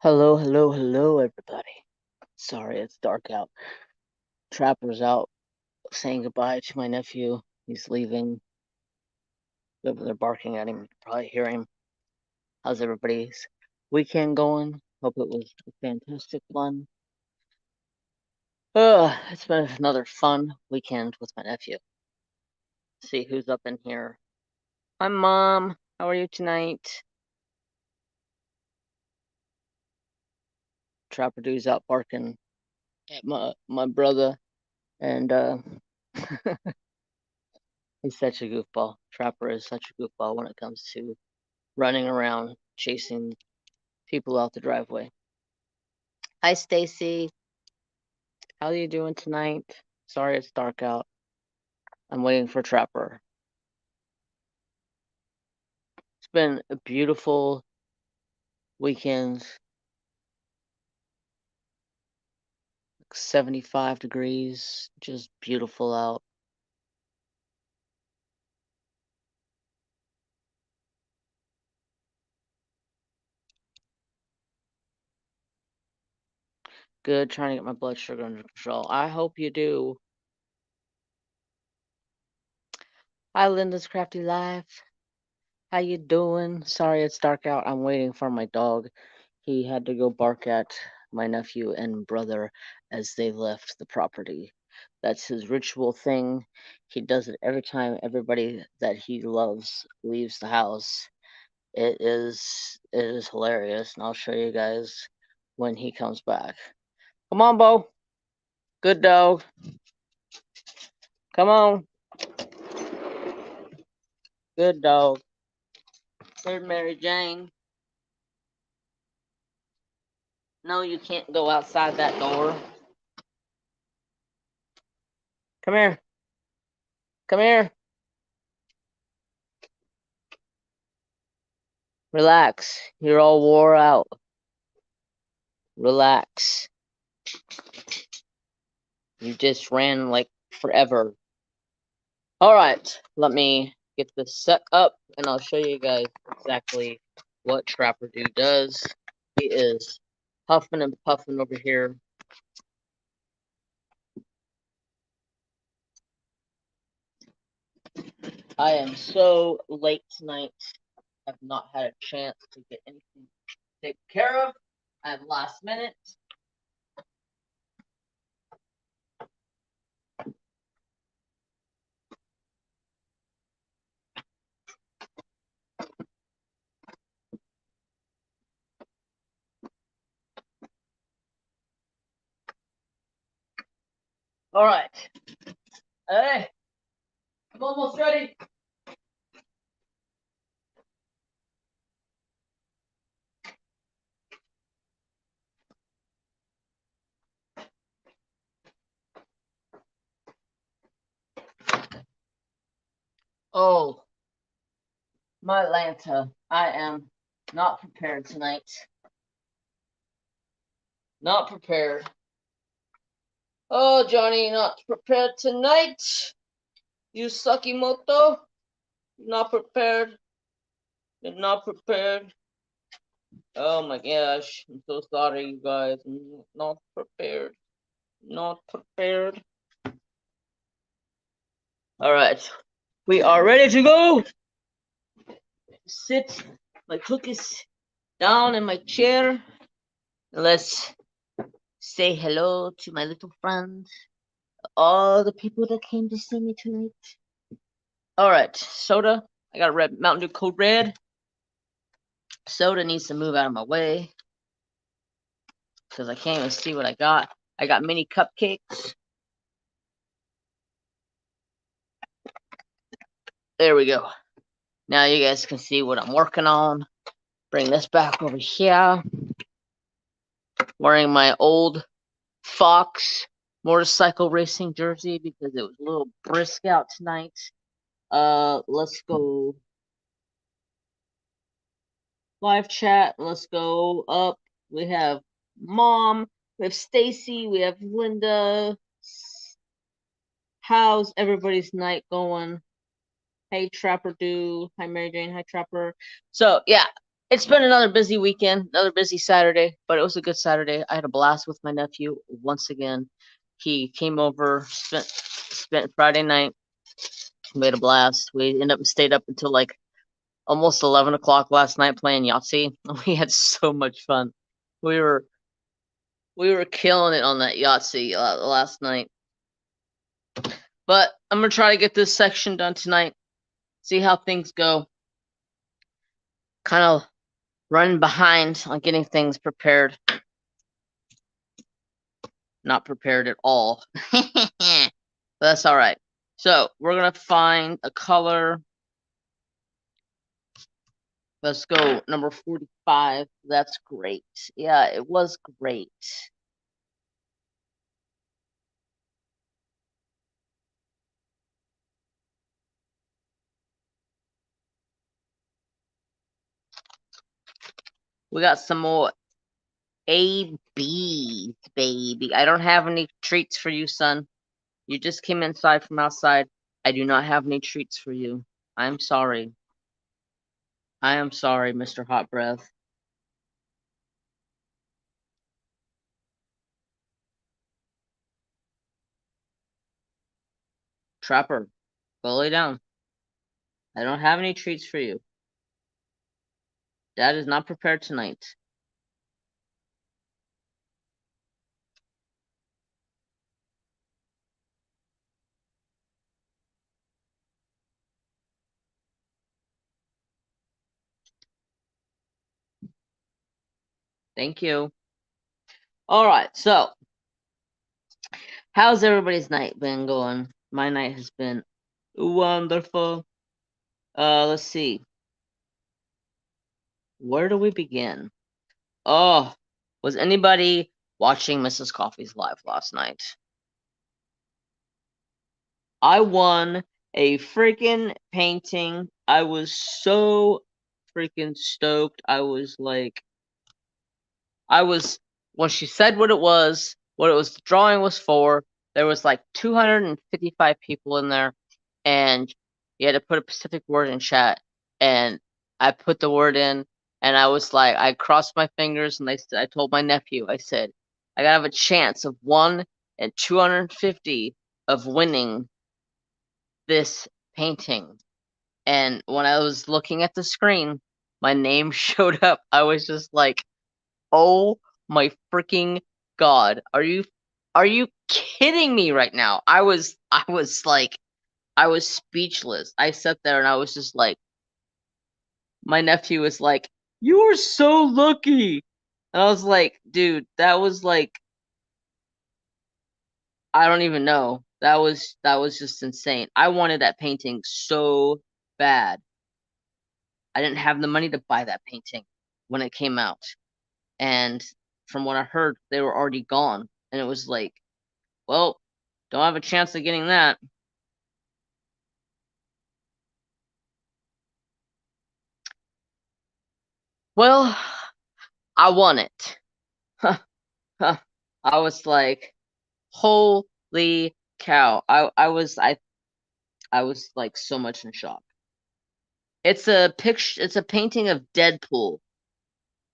Hello, hello, hello, everybody. Sorry, it's dark out. Trapper's out saying goodbye to my nephew. He's leaving. They're barking at him. You can probably hear him. How's everybody's weekend going? Hope it was a fantastic one. It's been another fun weekend with my nephew. Let's see who's up in here. Hi, Mom. How are you tonight? Trapper Dude's out barking at my brother, and he's such a goofball. Trapper is such a goofball when it comes to running around chasing people out the driveway. Hi, Stacy. How are you doing tonight? Sorry it's dark out. I'm waiting for Trapper. It's been a beautiful weekend. 75 degrees, just beautiful out. Good, trying to get my blood sugar under control. I hope you do. Hi, Linda's Crafty Life. How you doing? Sorry it's dark out. I'm waiting for my dog. He had to go bark at my nephew and brother as they left the property. That's his ritual thing. He does it every time everybody that he loves leaves the house. It is hilarious, and I'll show you guys when he comes back. Come on, Bo. Good dog. Come on. Good dog. There's Mary Jane. No, you can't go outside that door. Come here. Come here. Relax. You're all wore out. Relax. You just ran like forever. Alright, let me get this set up and I'll show you guys exactly what Trapper Dude does. He is huffing and puffing over here. I am so late tonight. I've not had a chance to get anything taken care of. I'm last minute. Alright. Hey, I'm almost ready. Oh, my Lanta. I am not prepared tonight. Not prepared. Oh, Johnny, not prepared tonight. You sucky moto. Not prepared. You're not prepared. Oh my gosh. I'm so sorry, you guys. I'm not prepared. Not prepared. Alright. We are ready to go. Sit my cookies down in my chair. Let's say hello to my little friends. All the people that came to see me tonight. Alright, soda. I got a red Mountain Dew Code Red. Soda needs to move out of my way because I can't even see what I got. I got mini cupcakes. There we go. Now you guys can see what I'm working on. Bring this back over here. Wearing my old Fox motorcycle racing jersey because it was a little brisk out tonight. Let's go live chat. Let's go up. We have Mom. We have Stacy. We have Linda. How's everybody's night going? Hey, Trapper Dude. Hi, Mary Jane. Hi, Trapper. So, yeah, It's been another busy weekend, another busy Saturday, but it was a good Saturday. I had a blast with my nephew once again. He came over, spent Friday night, made a blast. We ended up stayed up until like almost 11 o'clock last night playing Yahtzee. We had so much fun. We were killing it on that Yahtzee last night. But I'm gonna try to get this section done tonight. See how things go. Kind of running behind on getting things prepared. Not prepared at all. But that's all right. So we're gonna find a color. Let's go number 45. That's great. Yeah, it was great. We got some more ABs, baby. I don't have any treats for you, son. You just came inside from outside. I do not have any treats for you. I'm sorry. I am sorry, Mr. Hot Breath. Trapper, go lay down. I don't have any treats for you. Dad is not prepared tonight. Thank you. All right, so how's everybody's night been going? My night has been wonderful. Let's see. Where do we begin? Oh, was anybody watching Mrs. Coffee's live last night? I won a freaking painting. I was so freaking stoked. I was when she said what it was the drawing was for, there was like 255 people in there, and you had to put a specific word in chat, and I put the word in, and I was like, I crossed my fingers, and I told my nephew, I said, I gotta have a chance of 1 in 250 of winning this painting. And when I was looking at the screen, my name showed up. I was just like, oh my freaking god. Are you kidding me right now? I was speechless. I sat there and I was just like, my nephew was like, "You are so lucky." And I was like, dude, that was like, I don't even know. That was just insane. I wanted that painting so bad. I didn't have the money to buy that painting when it came out. And from what I heard, they were already gone. And it was like, well, don't have a chance of getting that. Well, I won it. I was like, holy cow. I was like so much in shock. It's a picture, it's a painting of Deadpool.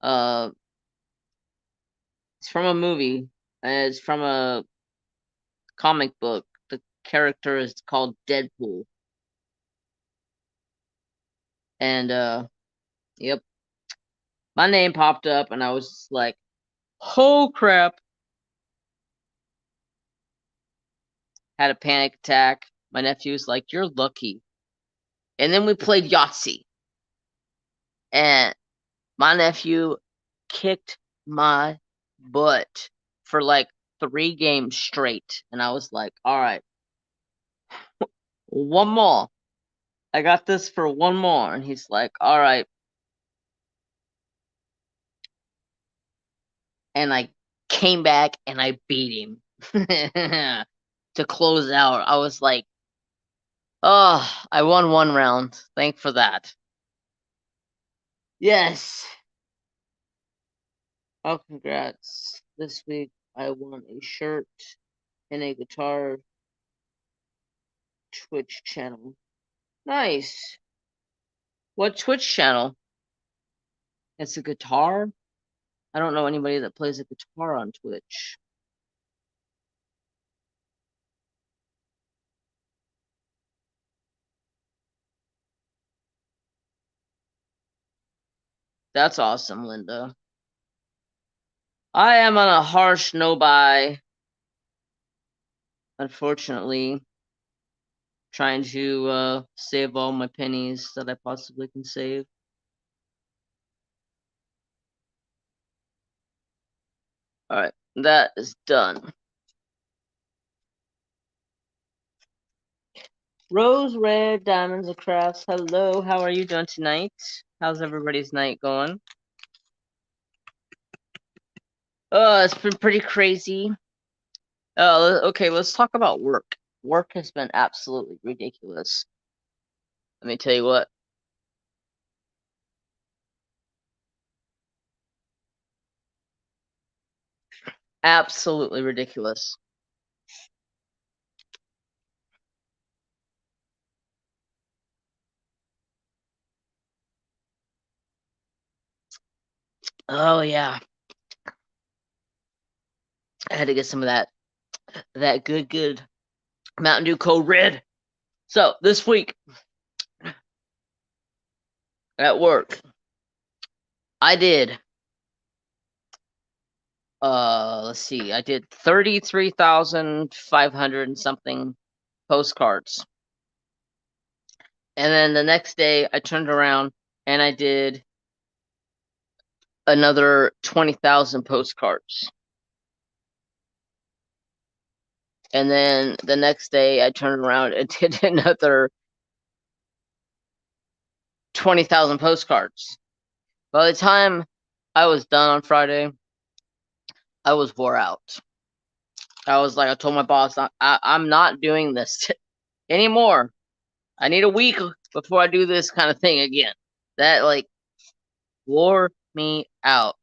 Uh it's from a movie. It's from a comic book. The character is called Deadpool. And yep. My name popped up and I was just like, oh crap. Had a panic attack. My nephew's like, you're lucky. And then we played Yahtzee. And my nephew kicked my butt for like 3 games straight. And I was like, all right, one more. I got this for one more. And he's like, all right. And I came back and I beat him to close out. I was like, oh, I won 1 round. Thank for that. Yes. Oh, congrats. This week I won a shirt and a guitar Twitch channel. Nice. What Twitch channel? It's a guitar. I don't know anybody that plays a guitar on Twitch. That's awesome, Linda. I am on a harsh no-buy, unfortunately, trying to save all my pennies that I possibly can save. Alright, that is done. Rose Red Diamonds of Crafts, hello, how are you doing tonight? How's everybody's night going? Oh, it's been pretty crazy. Okay, let's talk about work. Work has been absolutely ridiculous. Let me tell you what. Absolutely ridiculous. Oh yeah. I had to get some of that good Mountain Dew Code Red. So this week at work, I did let's see, I did 33,500 and something postcards. And then the next day I turned around and I did another 20,000 postcards. And then the next day I turned around and did another 20,000 postcards. By the time I was done on Friday, I was wore out. I was like, I told my boss, I'm not doing this anymore. I need a week before I do this kind of thing again. That like wore me out.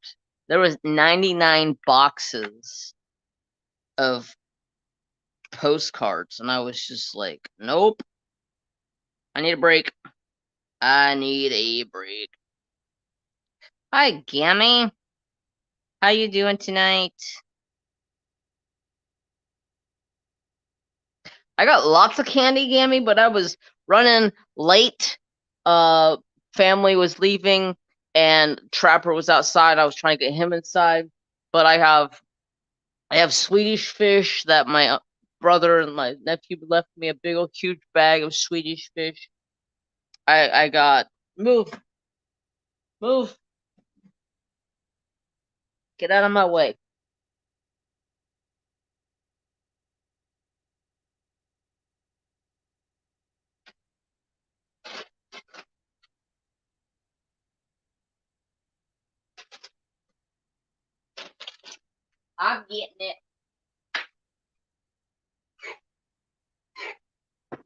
There was 99 boxes of postcards, and I was just like, nope. I need a break. I need a break. Hi, Gammy. How you doing tonight? I got lots of candy, Gammy, but I was running late. Family was leaving, and Trapper was outside. I was trying to get him inside, but I have Swedish fish that my brother and my nephew left me, a big old huge bag of Swedish fish. I got move, get out of my way. I'm getting it.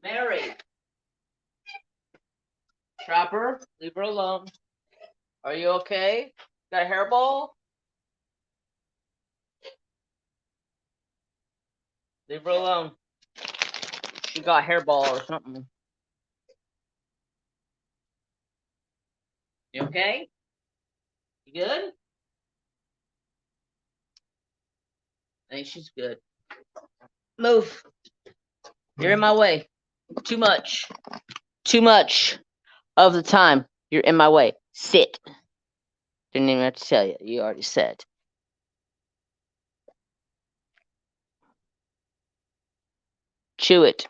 Mary. Trapper, leave her alone. Are you okay? Got a hairball? Leave her alone. She got hairball or something. You okay? You good? I think she's good. Move. You're in my way. Too much. Too much of the time. You're in my way. Sit. Didn't even have to tell you. You already said. Chew it.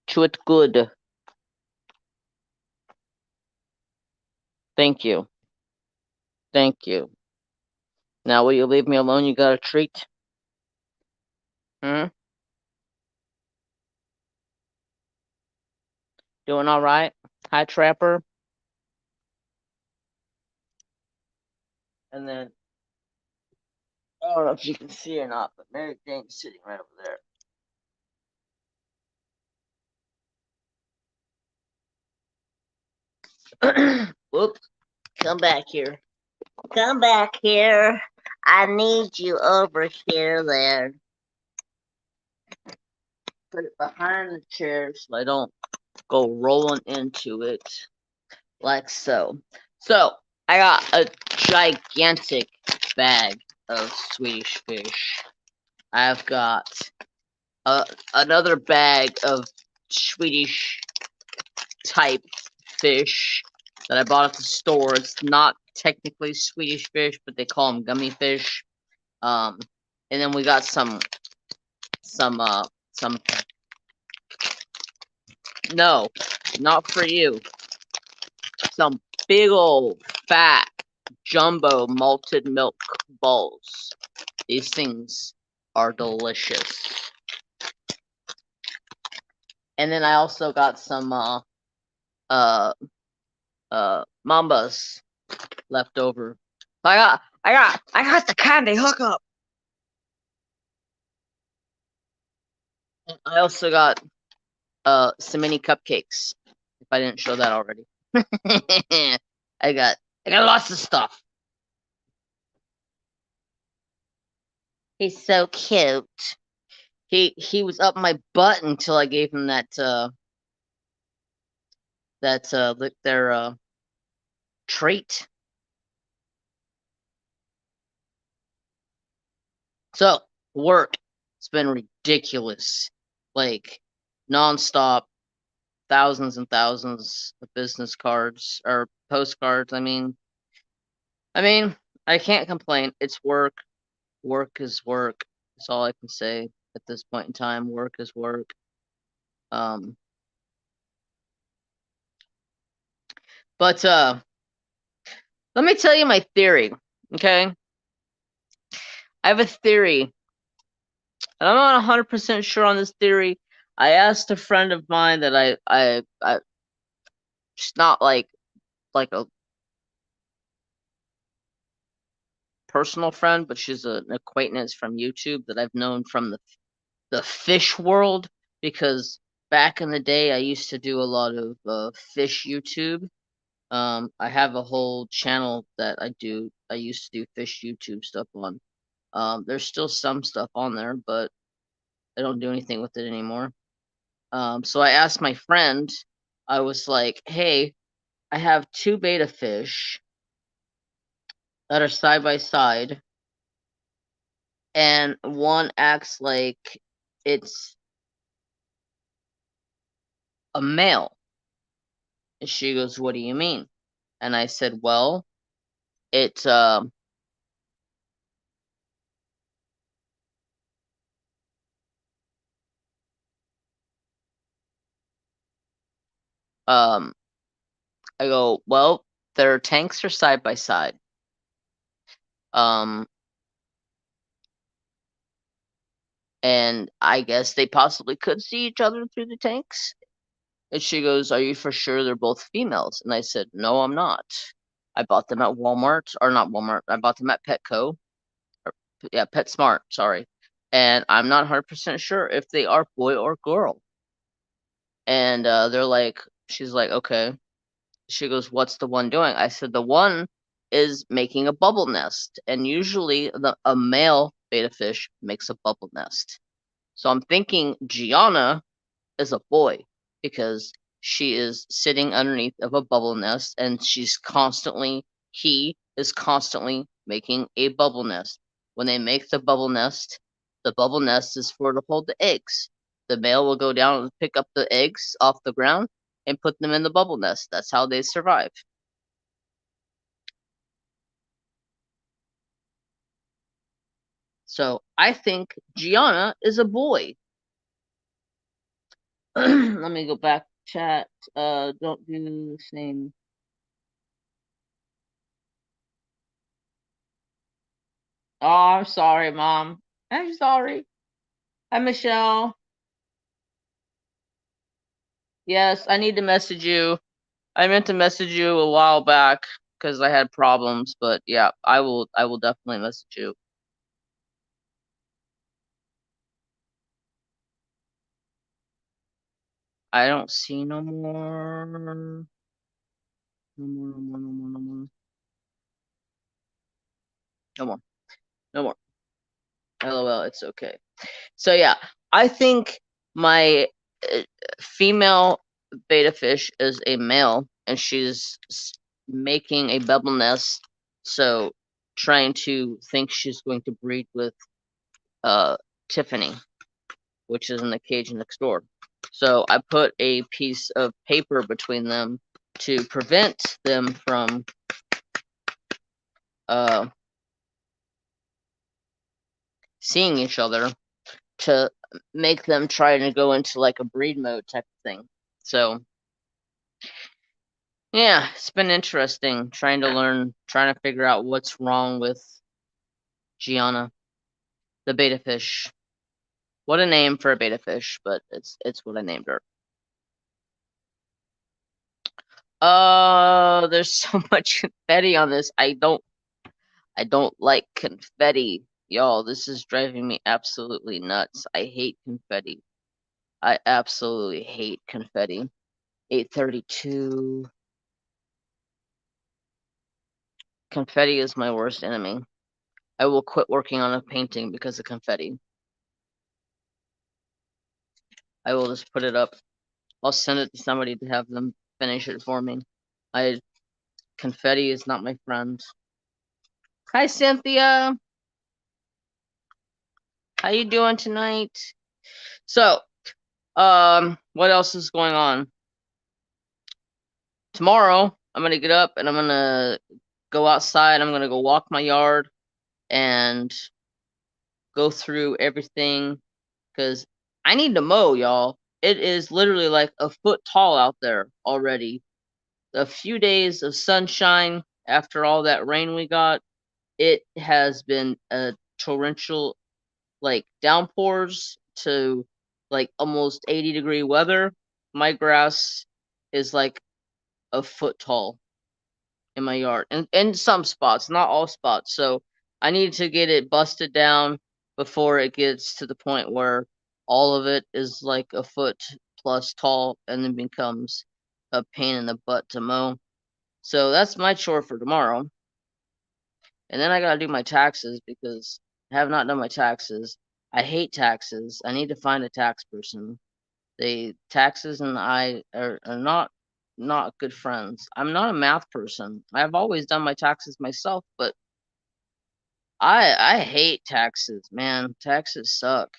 Chew it good. Thank you. Thank you. Now will you leave me alone? You got a treat? Hmm? Doing all right? Hi, Trapper. And then, I don't know if you can see or not, but Mary Jane's sitting right over there. Whoops. Come back here. Come back here. I need you over here, there. Put it behind the chair so I don't go rolling into it like so. So, I got a gigantic bag of Swedish fish. I've got another bag of Swedish type fish that I bought at the store. It's not technically Swedish fish, but they call them gummy fish. And then we got some no, not for you. Some big old fat jumbo malted milk balls. These things are delicious. And then I also got some mambas left over. I got the candy hookup. I also got some mini cupcakes. If I didn't show that already. I got lots of stuff. He's so cute. He was up my butt until I gave him that their treat. So work, it's been ridiculous, like nonstop, thousands and thousands of business cards or postcards. I mean, I can't complain. It's work. Work is work. That's all I can say at this point in time. Work is work. But let me tell you my theory, okay? I have a theory, and I'm not 100% sure on this theory. I asked a friend of mine that I she's not like a personal friend, but she's an acquaintance from YouTube that I've known from the fish world, because back in the day I used to do a lot of fish YouTube. I have a whole channel that I used to do fish YouTube stuff on. There's still some stuff on there, but I don't do anything with it anymore. So I asked my friend, I was like, hey, I have two beta fish that are side by side, and one acts like it's a male. And she goes, what do you mean? And I said, well, it's I go, well, their tanks are side by side. And I guess they possibly could see each other through the tanks. And she goes, are you for sure they're both females? And I said, no, I'm not. I bought them at Walmart, or not Walmart. I bought them at Petco. Or, yeah, PetSmart, sorry. And I'm not 100% sure if they are boy or girl. And they're like, she's like, okay. She goes, what's the one doing? I said, the one is making a bubble nest. And usually a male beta fish makes a bubble nest. So I'm thinking Gianna is a boy, because she is sitting underneath of a bubble nest, and he is constantly making a bubble nest. When they make the bubble nest is for to hold the eggs. The male will go down and pick up the eggs off the ground and put them in the bubble nest. That's how they survive. So I think Gianna is a boy. Let me go back chat. Don't do the same. Oh, I'm sorry, Mom. I'm sorry. Hi, Michelle. Yes, I need to message you. I meant to message you a while back because I had problems, but yeah, I will definitely message you. I don't see no more. No more, no more, no more, no more. No more. No more. LOL, it's okay. So yeah, I think my female beta fish is a male, and she's making a bubble nest, so trying to think she's going to breed with Tiffany, which is in the cage next door. So I put a piece of paper between them to prevent them from seeing each other, to make them try to go into like a breed mode type of thing. So yeah, it's been interesting trying to figure out what's wrong with Gianna, the beta fish. What a name for a beta fish, but it's what I named her. There's so much confetti on this. I don't like confetti. Y'all, this is driving me absolutely nuts. I hate confetti. I absolutely hate confetti. 832. Confetti is my worst enemy. I will quit working on a painting because of confetti. I will just put it up. I'll send it to somebody to have them finish it for me. Confetti is not my friend. Hi, Cynthia. How you doing tonight? So, what else is going on? Tomorrow, I'm gonna get up and I'm gonna go outside. I'm gonna go walk my yard and go through everything because I need to mow, y'all. It is literally like a foot tall out there already. A few days of sunshine after all that rain we got, it has been a torrential, like, downpours to like almost 80-degree weather. My grass is like a foot tall in my yard, and in some spots, not all spots. So I need to get it busted down before it gets to the point where all of it is like a foot plus tall and then becomes a pain in the butt to mow. So that's my chore for tomorrow. And then I gotta do my taxes because I have not done my taxes. I hate taxes. I need to find a tax person. Taxes and I are not good friends. I'm not a math person. I've always done my taxes myself, but I hate taxes, man. Taxes suck.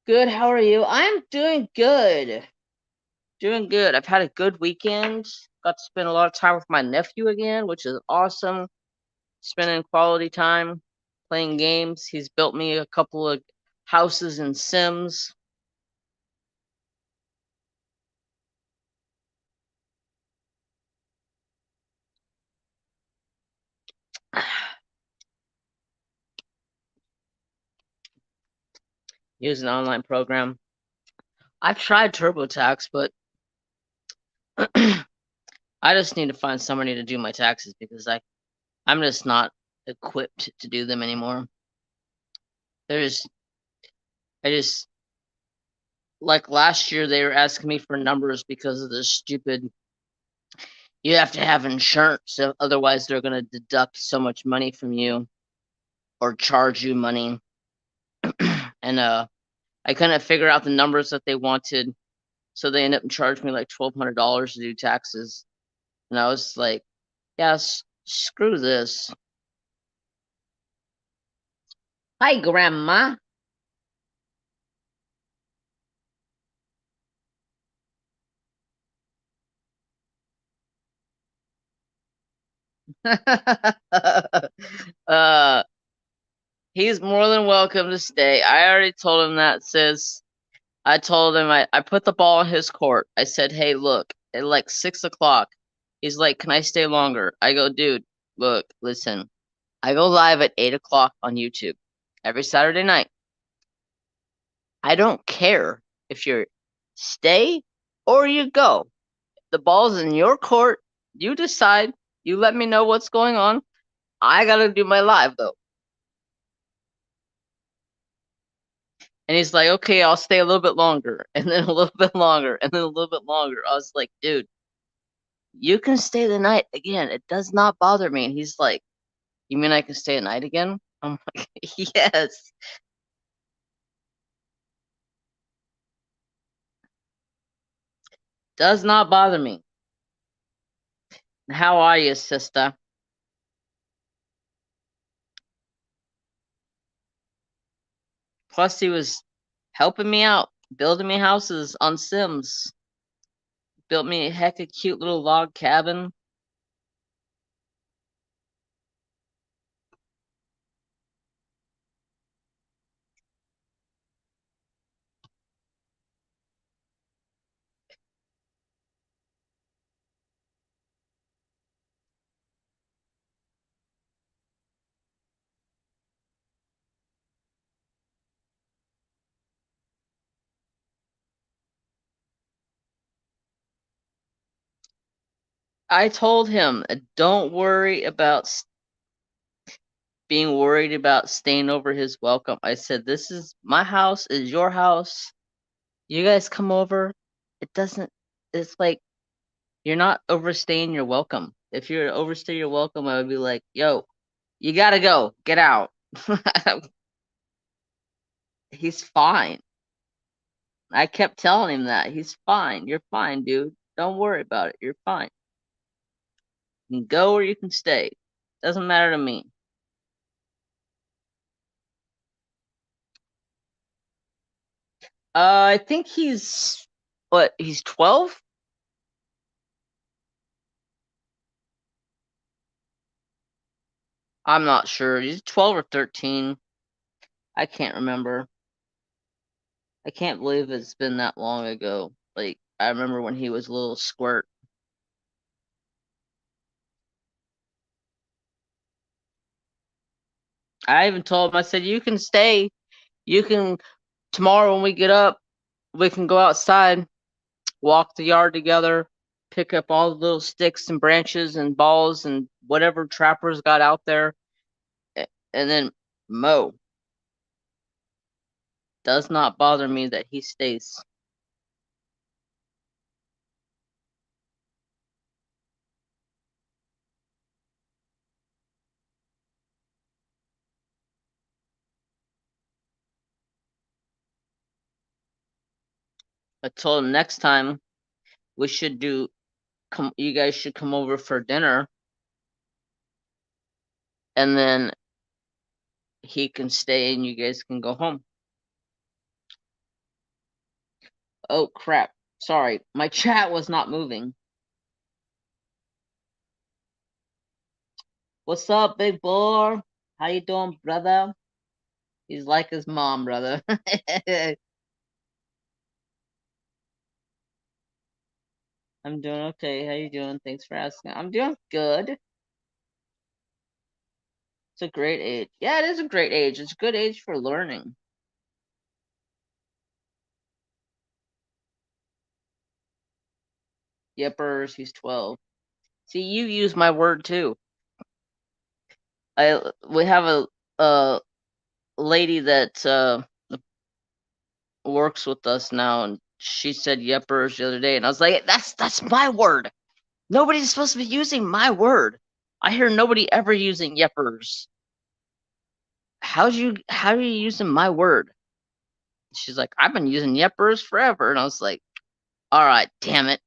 Good, how are you? I'm doing good. Doing good. I've had a good weekend. Got to spend a lot of time with my nephew again, which is awesome. Spending quality time playing games. He's built me a couple of houses in Sims. Use an online program. I've tried TurboTax, but I just need to find somebody to do my taxes because I'm just not equipped to do them anymore. I just, like last year they were asking me for numbers because of this stupid, you have to have insurance, so otherwise they're going to deduct so much money from you or charge you money. And I couldn't figure out the numbers that they wanted, so they ended up charging me like $1,200 to do taxes. And I was like, yes, screw this. Hi, Grandma. uh, he's more than welcome to stay. I already told him that, sis. I told him I put the ball in his court. I said, hey, look, at like 6 o'clock, he's like, can I stay longer? I go, dude, look, listen, I go live at 8 o'clock on YouTube every Saturday night. I don't care if you're stay or you go. The ball's in your court. You decide. You let me know what's going on. I gotta do my live though. And he's like, okay, I'll stay a little bit longer, and then a little bit longer, and then a little bit longer. I was like, dude, you can stay the night again. It does not bother me. And he's like, you mean I can stay at night again? I'm like, yes. Does not bother me. How are you, sister? Plus, he was helping me out, building me houses on Sims. Built me a heck of cute little log cabin. I told him, don't worry about being worried about staying over his welcome. I said, this is my house, is your house. You guys come over. It doesn't, it's like, you're not overstaying your welcome. If you're overstay your welcome, I would be like, yo, you gotta go. Get out. He's fine. I kept telling him that. He's fine. You're fine, dude. Don't worry about it. You're fine. You can go or you can stay. Doesn't matter to me. I think he's what? He's 12? I'm not sure. He's 12 or 13. I can't remember. I can't believe it's been that long ago. Like, I remember when he was a little squirt. I even told him, I said, you can stay. You can, tomorrow when we get up, we can go outside, walk the yard together, pick up all the little sticks and branches and balls and whatever trappers got out there, and then mow. Does not bother me that he stays. I told him next time we should do, you guys should come over for dinner, and then he can stay and you guys can go home. Oh crap. Sorry, my chat was not moving. What's up, big boy? How you doing, brother? He's like his mom, brother. I'm doing okay. How you doing? Thanks for asking. I'm doing good. It's a great age. Yeah, it is a great age. It's a good age for learning. Yippers, he's 12. See, you use my word too. We have a lady that works with us now, and she said yippers the other day, and I was like, that's my word. Nobody's supposed to be using my word. I hear nobody ever using yippers. How are you using my word? She's like, I've been using yippers forever, and I was like, all right, damn it.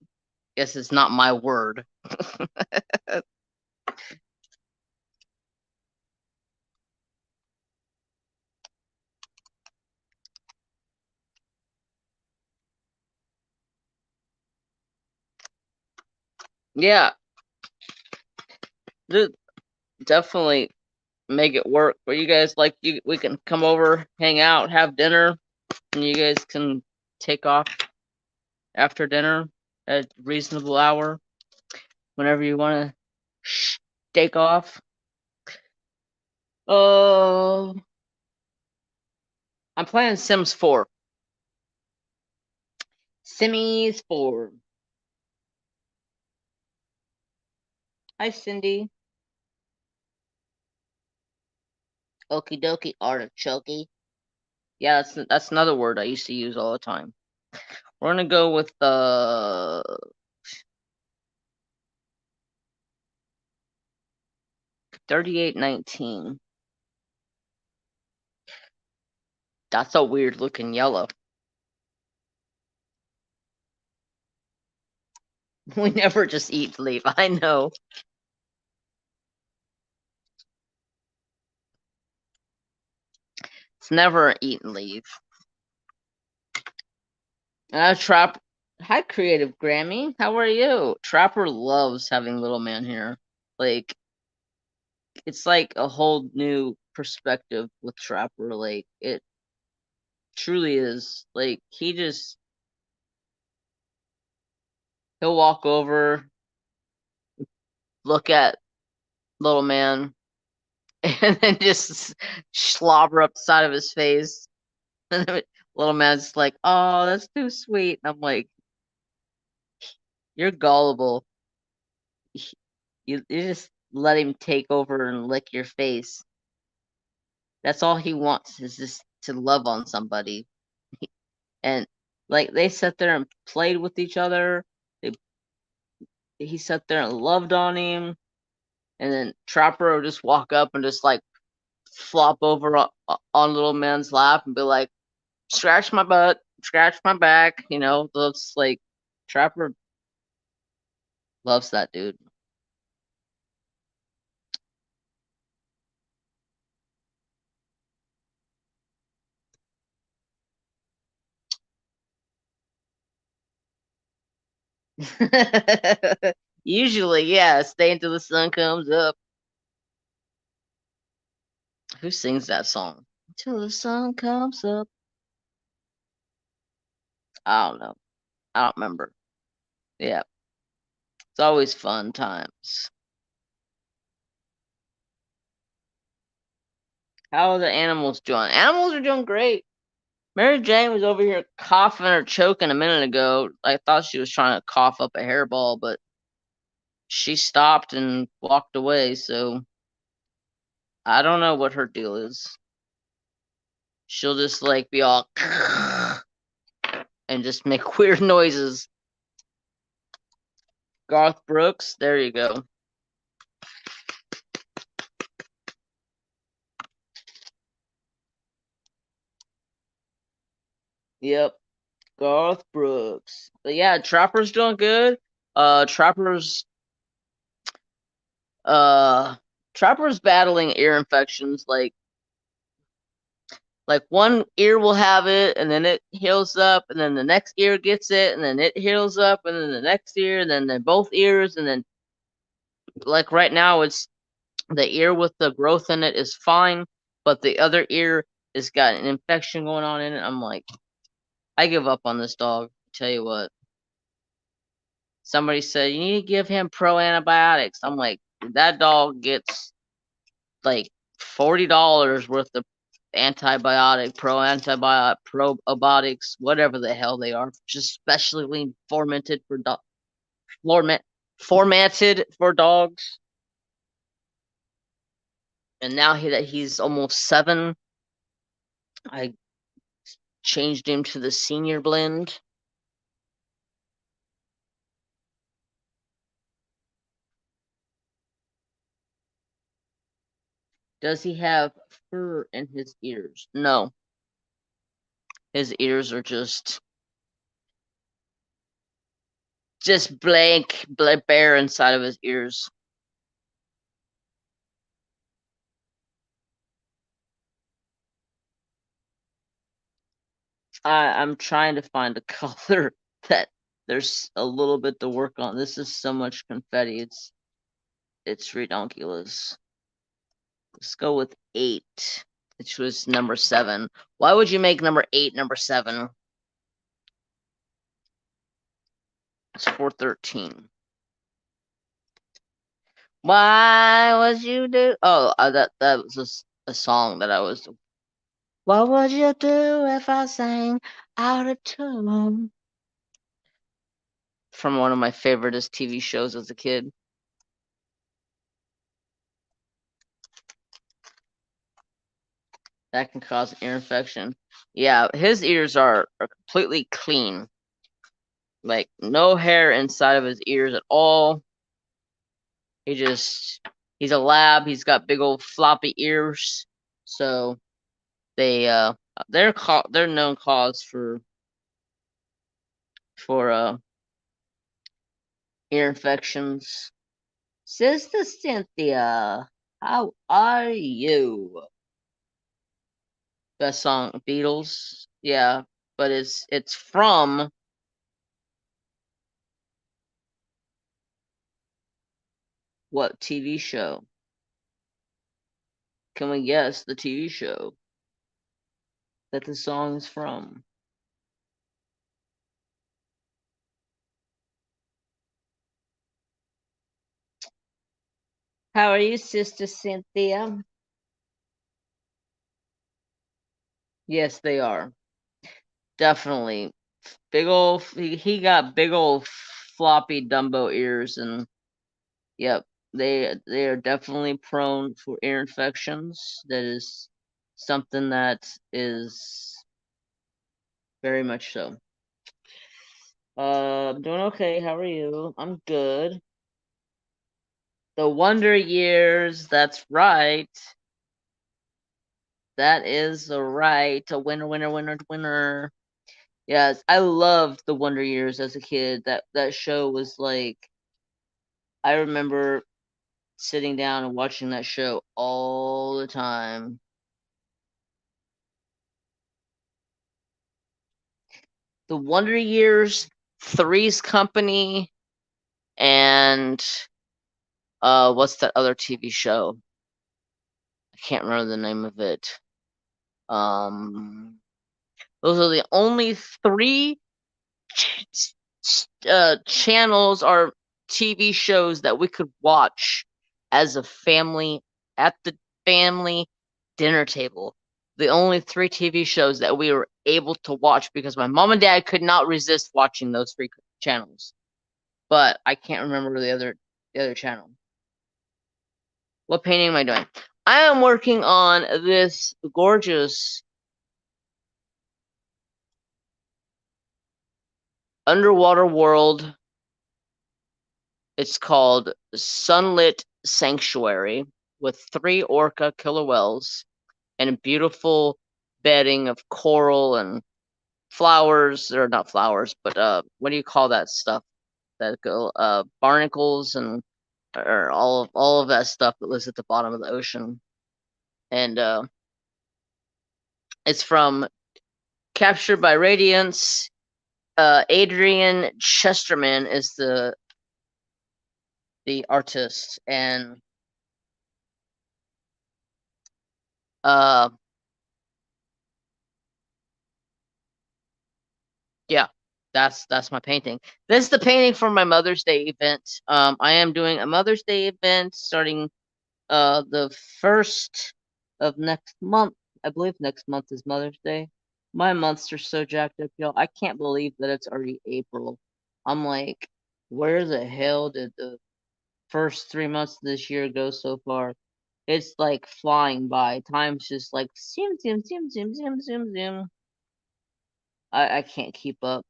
Guess it's not my word. Yeah, definitely make it work. But you guys like we can come over, hang out, have dinner, and you guys can take off after dinner at a reasonable hour whenever you want to take off. Oh, I'm playing Sims 4. Simmies 4. Hi, Cindy. Okie dokie, artichoke. Yeah, that's another word I used to use all the time. We're gonna go with 3819. That's a weird looking yellow. We never just eat leaf. I know. It's never eaten leaf. Trap. Hi, Creative Grammy. How are you? Trapper loves having little man here. Like, it's like a whole new perspective with Trapper. Like, it truly is. Like, he'll walk over, look at little man, and then just slobber up the side of his face. And then little man's like, "Oh, that's too sweet." And I'm like, "You're gullible. You just let him take over and lick your face. That's all he wants is just to love on somebody." And like they sat there and played with each other. They, he sat there and loved on him, and then Trapper would just walk up and just like flop over on little man's lap and be like, "Scratch my butt, scratch my back." You know, that's like Trapper loves that dude. Usually, yeah, stay until the sun comes up. Who sings that song? Till the sun comes up. I don't know. I don't remember. Yeah, it's always fun times. How are the animals doing? Animals are doing great. Mary Jane was over here coughing or choking a minute ago. I thought she was trying to cough up a hairball, but she stopped and walked away, so I don't know what her deal is. She'll just like be all and just make weird noises. Garth Brooks, there you go. Yep, Garth Brooks. But yeah, Trapper's doing good. Trapper's uh Trapper's battling ear infections. Like one ear will have it, and then it heals up, and then the next ear gets it, and then it heals up, and then the next ear, and then both ears, and then like right now it's the ear with the growth in it is fine, but the other ear has got an infection going on in it. I'm like, I give up on this dog. Tell you what. Somebody said you need to give him pro antibiotics. I'm like, that dog gets like $40 worth of probiotics, whatever the hell they are, just specially formatted for formatted for dogs. And now that he's almost 7, I changed him to the senior blend. Does he have fur in his ears? No. His ears are just blank, bare inside of his ears. I'm trying to find a color that there's a little bit to work on. This is so much confetti. It's redonkulous. Let's go with 8, which was number 7. Why would you make number 8 number 7? It's 413. Why would you do? Oh, that was a song that I was. What would you do if I sang out of tune? From one of my favoriteest TV shows as a kid. That can cause ear infection. Yeah, his ears are completely clean. Like, no hair inside of his ears at all. He's a lab. He's got big old floppy ears. So they're known cause for ear infections. Sister Cynthia, how are you? Best song, Beatles. Yeah, but it's from what TV show? Can we guess the TV show that the song is from? How are you, Sister Cynthia? Yes, they are. Definitely. Big old, he got big old floppy Dumbo ears, and yep, they are definitely prone for ear infections. That is something that is very much so. I'm doing okay. How are you? I'm good. The Wonder Years. That's right. That is right. A winner, winner, winner, winner. Yes, I loved the Wonder Years as a kid. That show was like, I remember sitting down and watching that show all the time. The Wonder Years, Three's Company, and what's that other TV show? I can't remember the name of it. Um, those are the only three channels or TV shows that we could watch as a family at the family dinner table. The only three TV shows that we were able to watch because my mom and dad could not resist watching those three channels. But I can't remember the other channel. What painting am I doing? I am working on this gorgeous underwater world. It's called Sunlit Sanctuary with 3 orca killer whales and a beautiful bedding of coral and flowers, or not flowers, but what do you call that stuff that go barnacles and or all of that stuff that lives at the bottom of the ocean. And it's from Captured by Radiance. Adrian Chesterman is the artist, and uh yeah, that's my painting. This is the painting for my Mother's Day event. I am doing a Mother's Day event starting the first of next month. I believe next month is Mother's Day. My months are so jacked up, y'all. I can't believe that it's already April. I'm like, where the hell did the first 3 months of this year go so far? It's like flying by. Time's just like zoom, zoom, zoom, zoom, zoom, zoom, zoom. I can't keep up.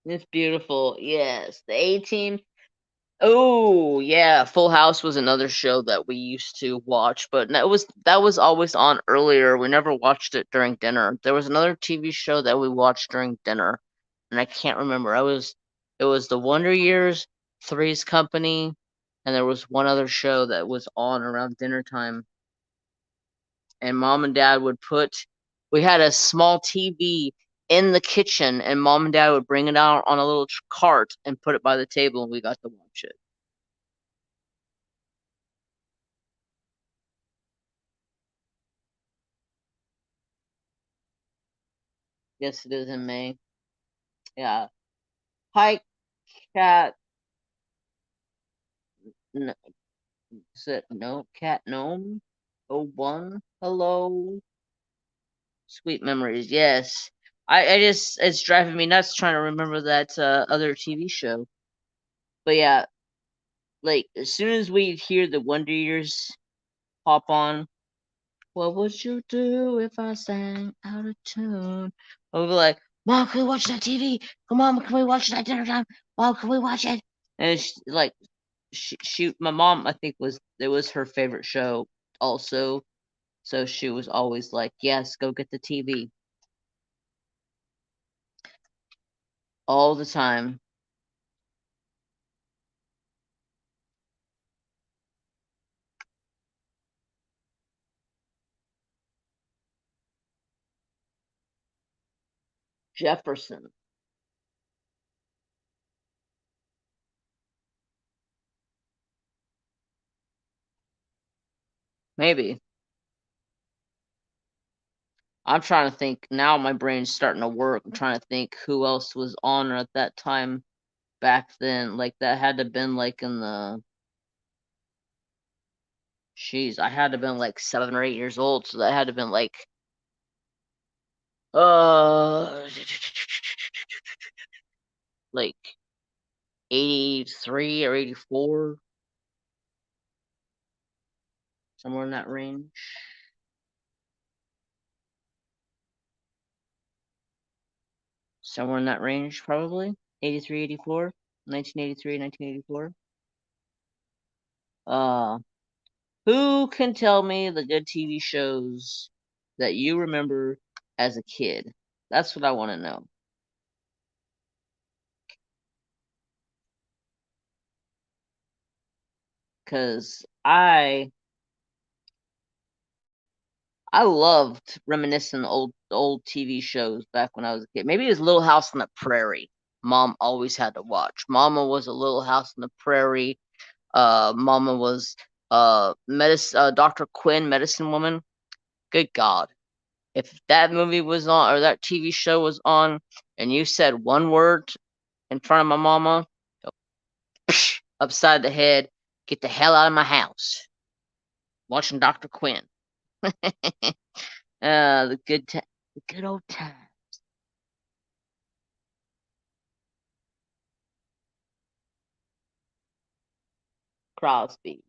It's beautiful. Yes, the A Team. Oh yeah, Full House was another show that we used to watch, but that was always on earlier. We never watched it during dinner. There was another TV show that we watched during dinner, and I can't remember. It was The Wonder Years, Three's Company, and there was one other show that was on around dinner time. And mom and dad would put, we had a small TV in the kitchen, and mom and dad would bring it out on a little cart and put it by the table, and we got to watch it. Yes, it is in May. Yeah. Hi, cat. N- is it no cat gnome? Oh one. Hello. Sweet memories. Yes. I just it's driving me nuts trying to remember that other TV show. But yeah, like as soon as we hear the Wonder Years pop on, what would you do if I sang out of tune? I'll be like, Mom, can we watch that TV? Come on, can we watch that dinner time? Mom, can we watch it? And it's like my mom, I think it was her favorite show also. So she was always like, yes, go get the TV. All the time. Jefferson. Maybe. I'm trying to think now. My brain's starting to work. I'm trying to think who else was on at that time back then. Like that had to have been like in the. Jeez, I had to have been like 7 or 8 years old, so that had to have been like uh like 83 or 84, somewhere in that range. Somewhere in that range, probably 83, 84, 1983, 1984. Who can tell me the good TV shows that you remember as a kid? That's what I want to know. Cause I loved reminiscing old TV shows back when I was a kid. Maybe it was Little House on the Prairie. Mom always had to watch. Mama was a Little House on the Prairie. Mama was Dr. Quinn, Medicine Woman. Good God. If that movie was on or that TV show was on and you said one word in front of my mama, upside the head, get the hell out of my house. Watching Dr. Quinn. The the good old time. Crosby.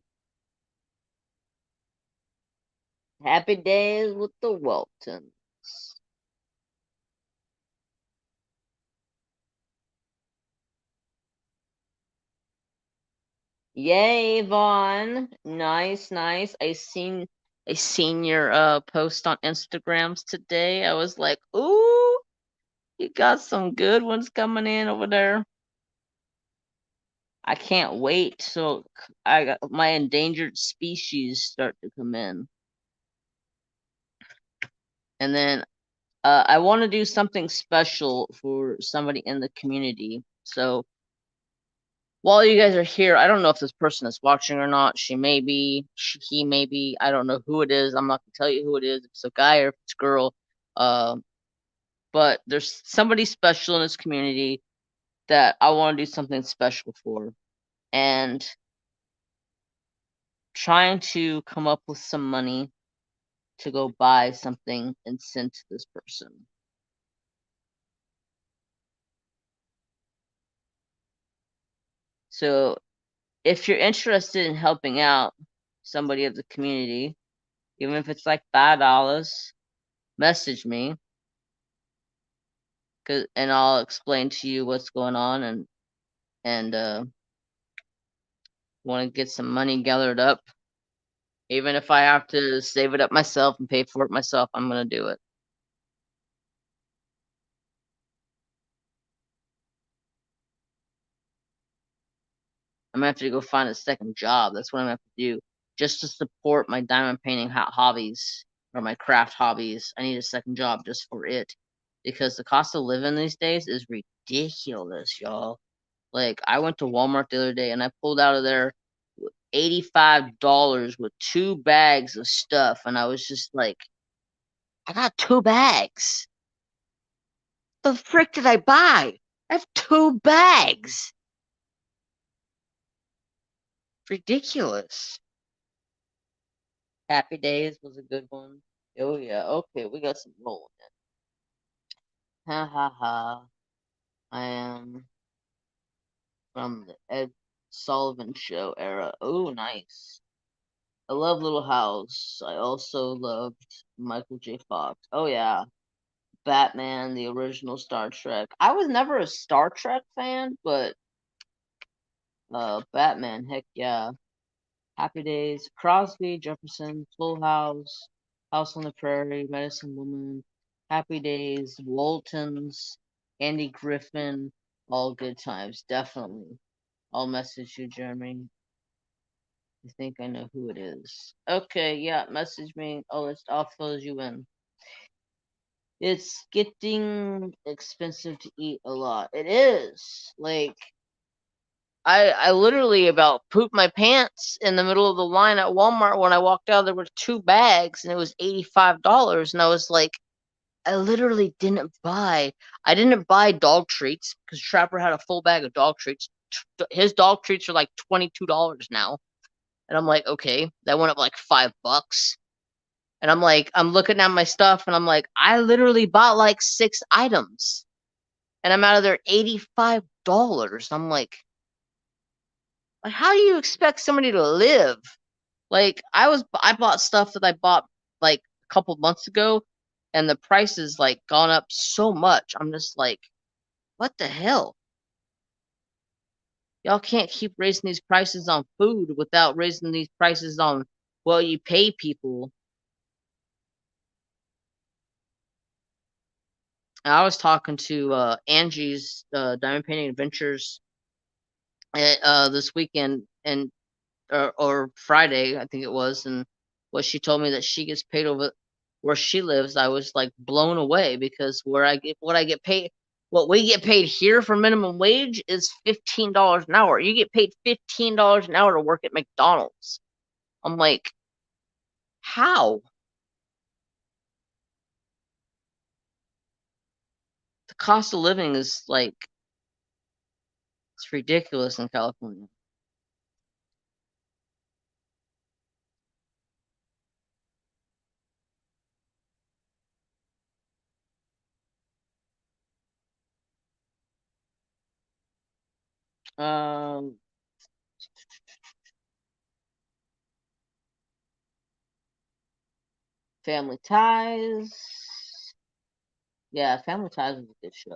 Happy days with the Waltons. Yay, Vaughn. Nice, nice. I seen your post on Instagrams today. I was like, ooh, you got some good ones coming in over there. I can't wait till I got my endangered species start to come in. And then I want to do something special for somebody in the community. So while you guys are here, I don't know if this person is watching or not. She may be, he may be. I don't know who it is. I'm not gonna tell you who it is. If it's a guy or if it's a girl. Uh, but there's somebody special in this community that I want to do something special for, and trying to come up with some money to go buy something and send to this person. So if you're interested in helping out somebody of the community, even if it's like $5, message me, and I'll explain to you what's going on, and want to get some money gathered up. Even if I have to save it up myself and pay for it myself, I'm gonna do it. I'm gonna have to go find a second job. That's what I'm gonna have to do just to support my diamond painting hobbies or my craft hobbies. I need a second job just for it because the cost of living these days is ridiculous, y'all. Like I went to Walmart the other day and I pulled out of there with $85 with 2 bags of stuff, and I was just like, I got 2 bags. The frick did I buy? I have 2 bags. Ridiculous. Happy Days was a good one. Oh yeah. Okay, we got some rolling in. Ha ha ha. I am from the Ed Sullivan Show era. Oh, nice. I love Little House. I also loved Michael J. Fox. Oh yeah. Batman, the original Star Trek. I was never a Star Trek fan, but Batman, heck yeah. Happy Days, Crosby, Jefferson, Full House, House on the Prairie, Medicine Woman, Happy Days, Waltons, Andy Griffin, all good times, definitely. I'll message you, Jeremy. I think I know who it is. Okay, yeah, message me. I'll fill you in. It's getting expensive to eat a lot. It is. Like, I literally about pooped my pants in the middle of the line at Walmart when I walked out. There were 2 bags and it was $85, and I was like, I literally I didn't buy dog treats because Trapper had a full bag of dog treats. His dog treats are like $22 now, and I'm like, okay, that went up like $5. And I'm looking at my stuff, and I'm like, I literally bought like 6 items, and I'm out of there $85. I'm like, how do you expect somebody to live? Like, I bought stuff that I bought like a couple months ago, and the prices like gone up so much. I'm just like, what the hell? Y'all can't keep raising these prices on food without raising these prices on what you pay people. And I was talking to Angie's Diamond Painting Adventures this weekend, and or Friday, I think it was, and what she told me that she gets paid over where she lives, I was like blown away, because what we get paid here for minimum wage is $15 an hour. You get paid $15 an hour to work at McDonald's. I'm like, how? The cost of living is like, it's ridiculous in California. Um, Family Ties. Yeah, Family Ties is a good show.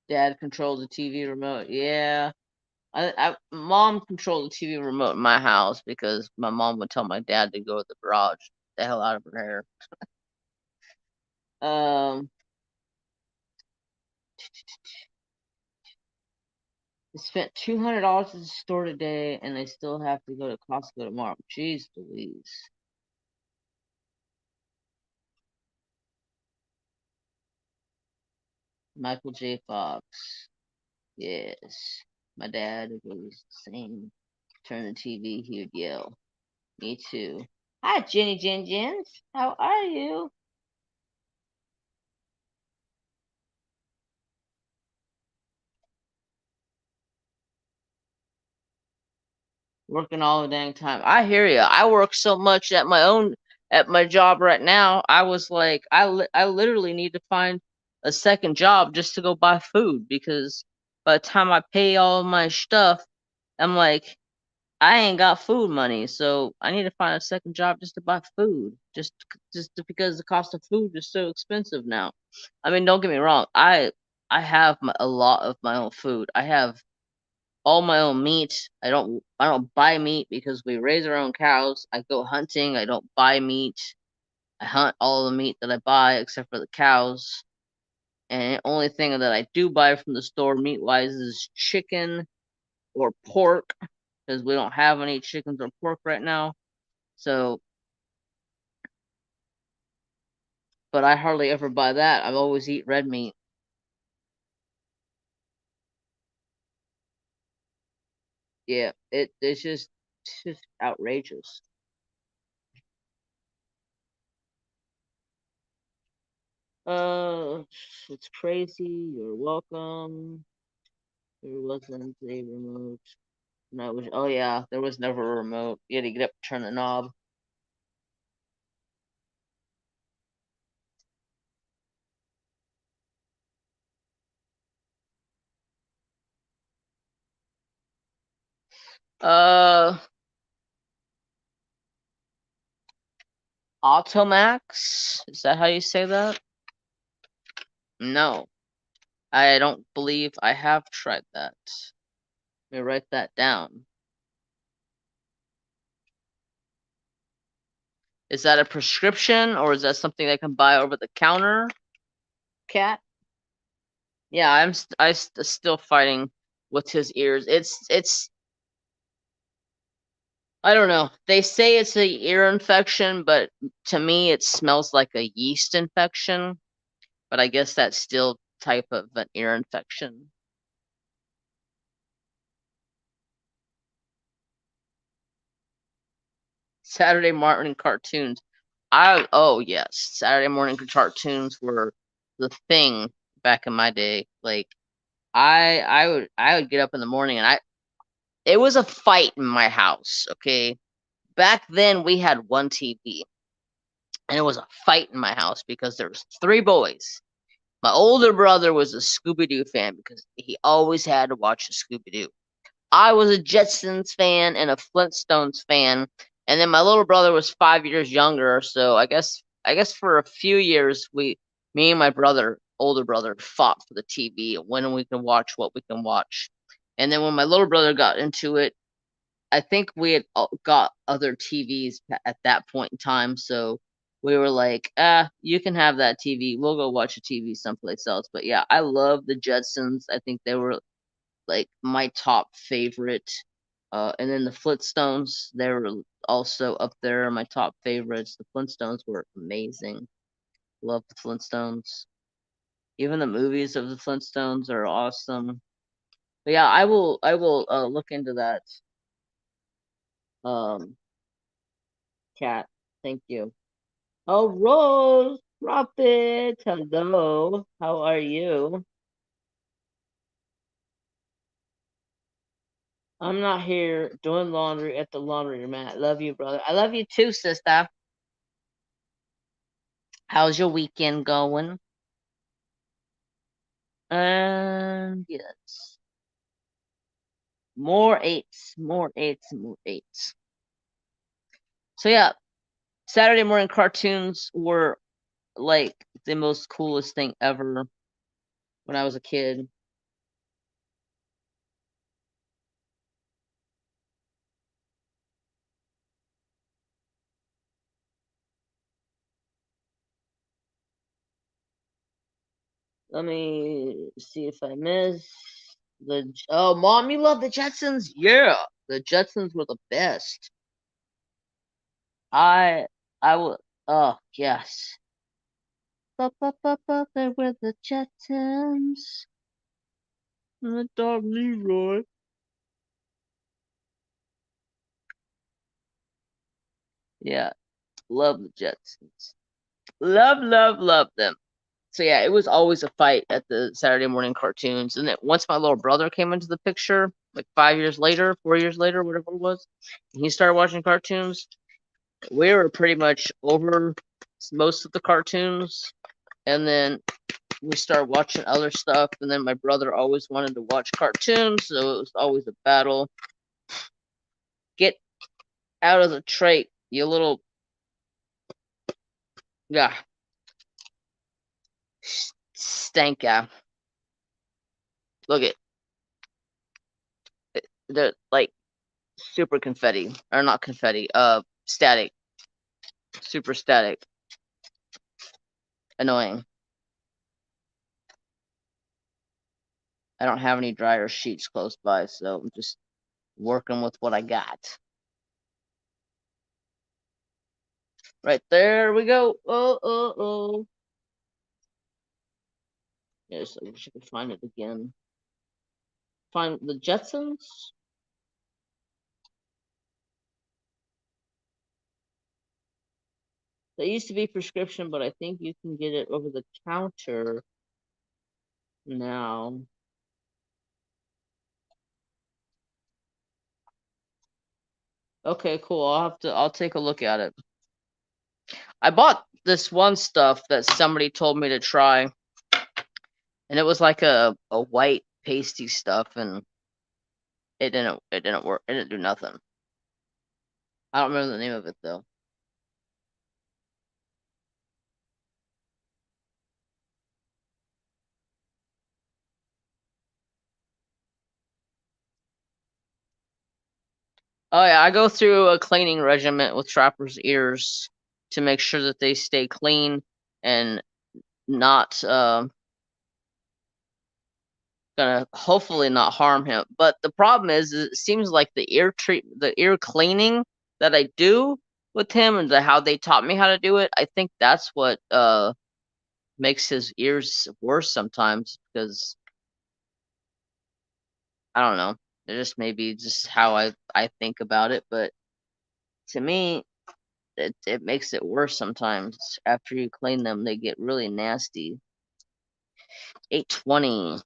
Dad controls the TV remote. Yeah. Mom controlled the TV remote in my house because my mom would tell my dad to go to the garage, the hell out of her hair. Um, I spent $200 at the store today, and I still have to go to Costco tomorrow. Jeez Louise. Michael J. Fox. Yes. My dad was the same. Turn the TV, he would yell. Me too. Hi, Jenny Jen Jens. How are you? Working all the dang time. I hear you. I work so much at my job right now. I was like, I literally need to find a second job just to go buy food, because by the time I pay all my stuff, I'm like, I ain't got food money, so I need to find a second job just to buy food, because the cost of food is so expensive now. I mean, don't get me wrong. I have a lot of my own food. I have all my own meat. I don't buy meat because we raise our own cows. I go hunting. I don't buy meat. I hunt all the meat that I buy except for the cows. And the only thing that I do buy from the store meat wise is chicken or pork, because we don't have any chickens or pork right now. So, but I hardly ever buy that. I always eat red meat. Yeah, it's just outrageous. Uh, it's crazy. You're welcome. There wasn't a remote. No, it was, oh yeah, there was never a remote. You had to get up and turn the knob. Uh, Automax? Is that how you say that? No. I don't believe I have tried that. Let me write that down. Is that a prescription or is that something I can buy over the counter? Cat? Yeah, I'm still fighting with his ears. It's I don't know. They say it's a ear infection, but to me it smells like a yeast infection. But I guess that's still type of an ear infection. Saturday morning cartoons. Oh yes, Saturday morning cartoons were the thing back in my day. Like I would get up in the morning and it was a fight in my house, okay? Back then we had one TV and it was a fight in my house because there was three boys. My older brother was a Scooby Doo fan because he always had to watch a Scooby Doo. I was a Jetsons fan and a Flintstones fan, and then my little brother was 5 years younger. So I guess for a few years me and my brother, older brother, fought for the TV and when we can watch what we can watch. And then when my little brother got into it, I think we had got other TVs at that point in time. So we were like, you can have that TV. We'll go watch a TV someplace else. But yeah, I love the Jetsons. I think they were like my top favorite. And then the Flintstones, they were also up there, my top favorites. The Flintstones were amazing. Love the Flintstones. Even the movies of the Flintstones are awesome. But yeah, I will look into that. Um, Cat, thank you. Oh, Rose, Prophet, hello. How are you? I'm not here doing laundry at the laundry mat. Love you, brother. I love you too, sister. How's your weekend going? And yes. More eights, more eights, more eights. So yeah, Saturday morning cartoons were like the most coolest thing ever when I was a kid. Let me see if I miss oh, Mom, you love the Jetsons? Yeah, the Jetsons were the best. I I will. Oh yes. They were the Jetsons. And the dog Leroy. Yeah, love the Jetsons. Love them. So yeah, it was always a fight at the Saturday morning cartoons. And then once my little brother came into the picture, like 5 years later, 4 years later, whatever it was, and he started watching cartoons, we were pretty much over most of the cartoons. And then we started watching other stuff. And then my brother always wanted to watch cartoons, so it was always a battle. Get out of the trait, you little, yeah, stank guy. Look at the like super confetti or not confetti, static, super static, annoying. I don't have any dryer sheets close by, so I'm just working with what I got. Right there we go. Oh. Yes, I wish I could find it again. Find the Jetsons. They used to be prescription, but I think you can get it over the counter now. Okay, cool. I'll take a look at it. I bought this one stuff that somebody told me to try, and it was like a white pasty stuff, and it didn't work. It didn't do nothing. I don't remember the name of it though. Oh yeah, I go through a cleaning regimen with trapper's ears to make sure that they stay clean and not gonna hopefully not harm him. But the problem is it seems like the ear cleaning that I do with him and how they taught me how to do it, I think that's what makes his ears worse sometimes because I don't know. It just maybe just how I think about it, but to me it makes it worse sometimes. After you clean them, they get really nasty. 820.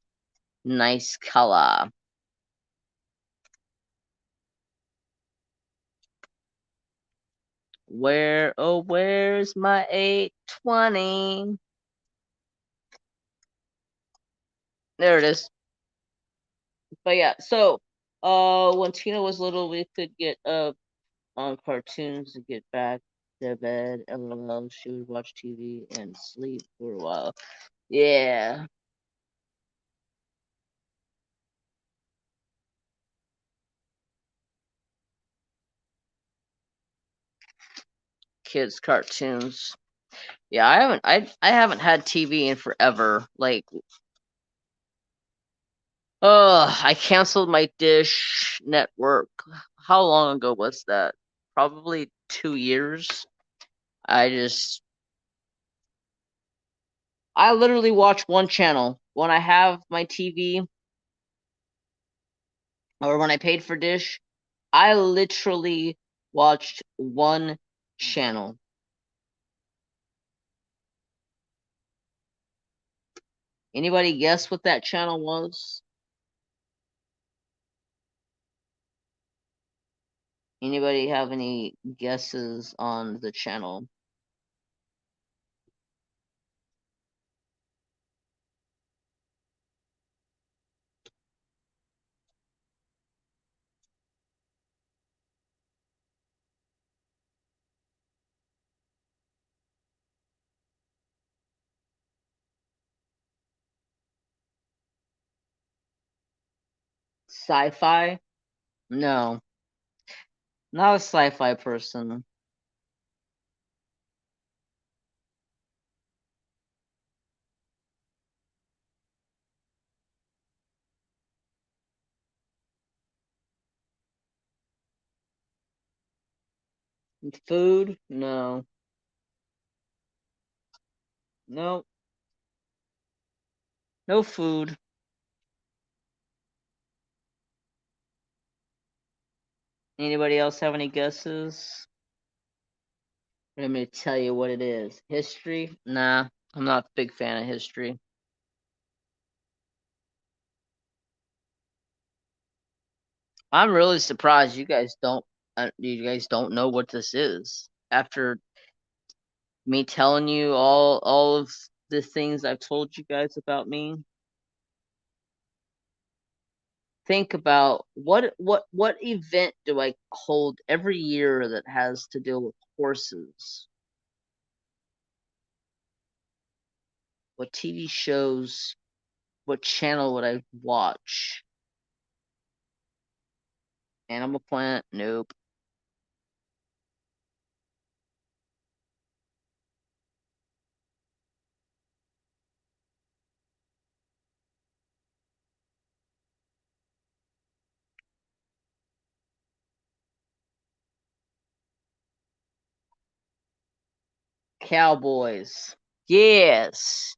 Nice color. Where's my 820? There it is. But yeah, so when Tina was little, we could get up on cartoons to get back to bed. LOL, she would watch TV and sleep for a while. Yeah. Kids cartoons. Yeah, I haven't had TV in forever. Like, I canceled my Dish network. How long ago was that? Probably 2 years. I literally watch one channel. When I have my TV or when I paid for Dish, I literally watched one channel. Anybody guess what that channel was? Anybody have any guesses on the channel? Sci-fi? No, not a sci-fi person. Food? No. No. No food. Anybody else have any guesses? Let me tell you what it is. History? Nah, I'm not a big fan of history. I'm really surprised you guys don't know what this is. After me telling you all of the things I've told you guys about me, think about what event do I hold every year that has to deal with horses? What TV shows? What channel would I watch? Animal Planet? Nope. Cowboys. Yes.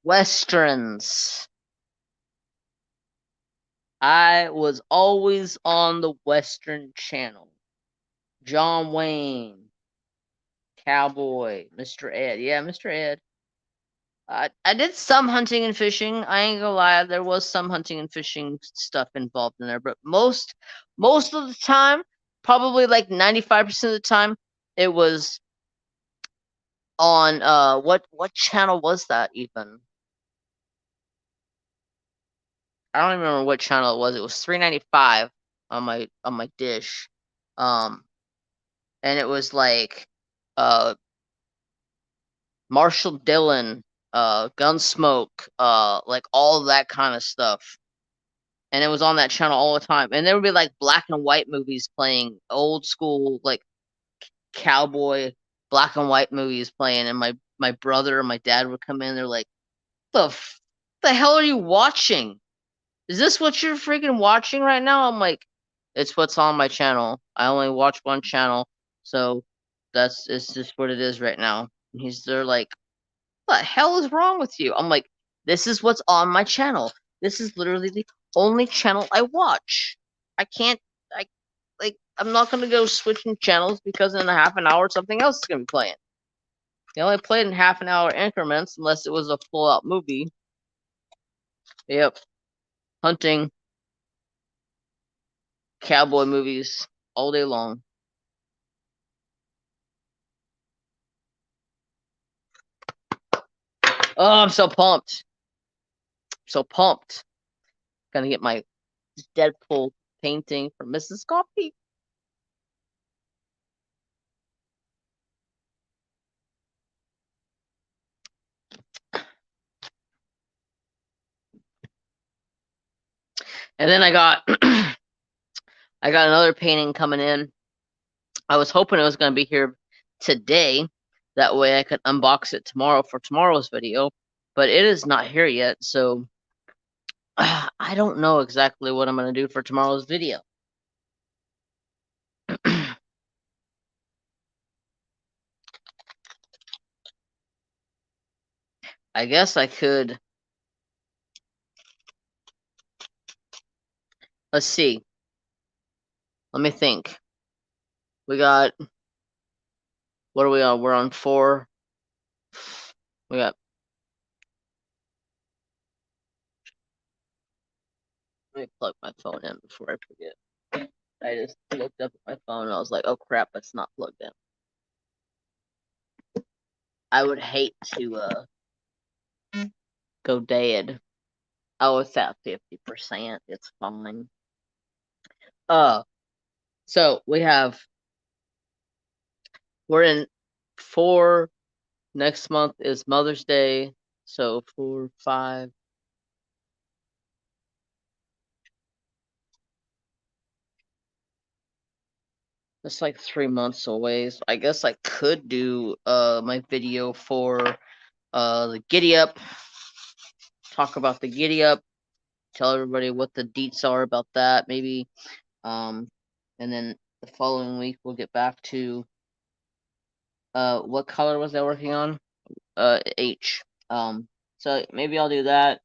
Westerns. I was always on the Western Channel. John Wayne, Cowboy, Mr. Ed. Yeah, Mr. Ed. I did some hunting and fishing. I ain't gonna lie, there was some hunting and fishing stuff involved in there, but most of the time, probably like 95% of the time, it was on what channel was that even? I don't even remember what channel it was. It was 3.95 on my Dish. Um and it was like Marshall Dillon, Gunsmoke, like all that kind of stuff. and it was on that channel all the time. And there would be like black and white movies playing, old school like cowboy black and white movies playing, and my brother and my dad would come in. They're like, the hell are you watching? Is this what you're freaking watching right now? I'm like, it's what's on my channel. I only watch one channel, so it's just what it is right now. And they're like, what the hell is wrong with you? I'm like, this is what's on my channel. This is literally the only channel I watch. I can't, I, like, I'm not gonna go switching channels because in a half an hour something else is gonna be playing. They only played in half an hour increments unless it was a full out movie. Yep. Hunting, cowboy movies all day long. Oh, I'm so pumped. So pumped. Gonna get my Deadpool painting from Mrs. Coffee. And then I got I got another painting coming in. I was hoping it was gonna be here today. That way I could unbox it tomorrow for tomorrow's video. But it is not here yet, so I don't know exactly what I'm gonna do for tomorrow's video. I guess I could. Let's see. Let me think. We got, what are we on? We're on 4. We got, let me plug my phone in before I forget. I just looked up at my phone and I was like, oh crap, it's not plugged in. I would hate to go dead. Oh, it's at 50%. It's fine. So we're in 4. Next month is Mother's Day. So 4, 5. It's like 3 months away. So I guess I could do my video for the Giddy Up. Talk about the Giddy Up. Tell everybody what the deets are about that, maybe. And then the following week we'll get back to what color was I working on? H. So maybe I'll do that,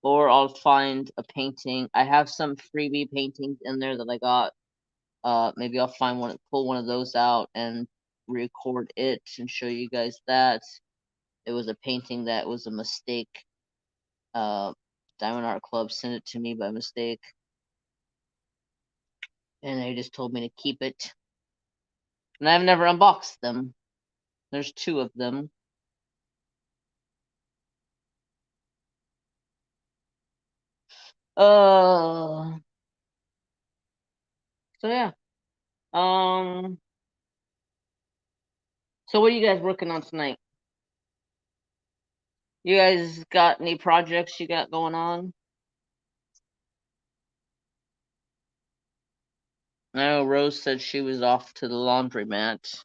or I'll find a painting. I have some freebie paintings in there that I got. Maybe I'll find one, pull one of those out and record it and show you guys that. It was a painting that was a mistake. Diamond Art Club sent it to me by mistake, and they just told me to keep it. And I've never unboxed them. There's 2 of them. So yeah. So what are you guys working on tonight? You guys got any projects you got going on? I know Rose said she was off to the laundromat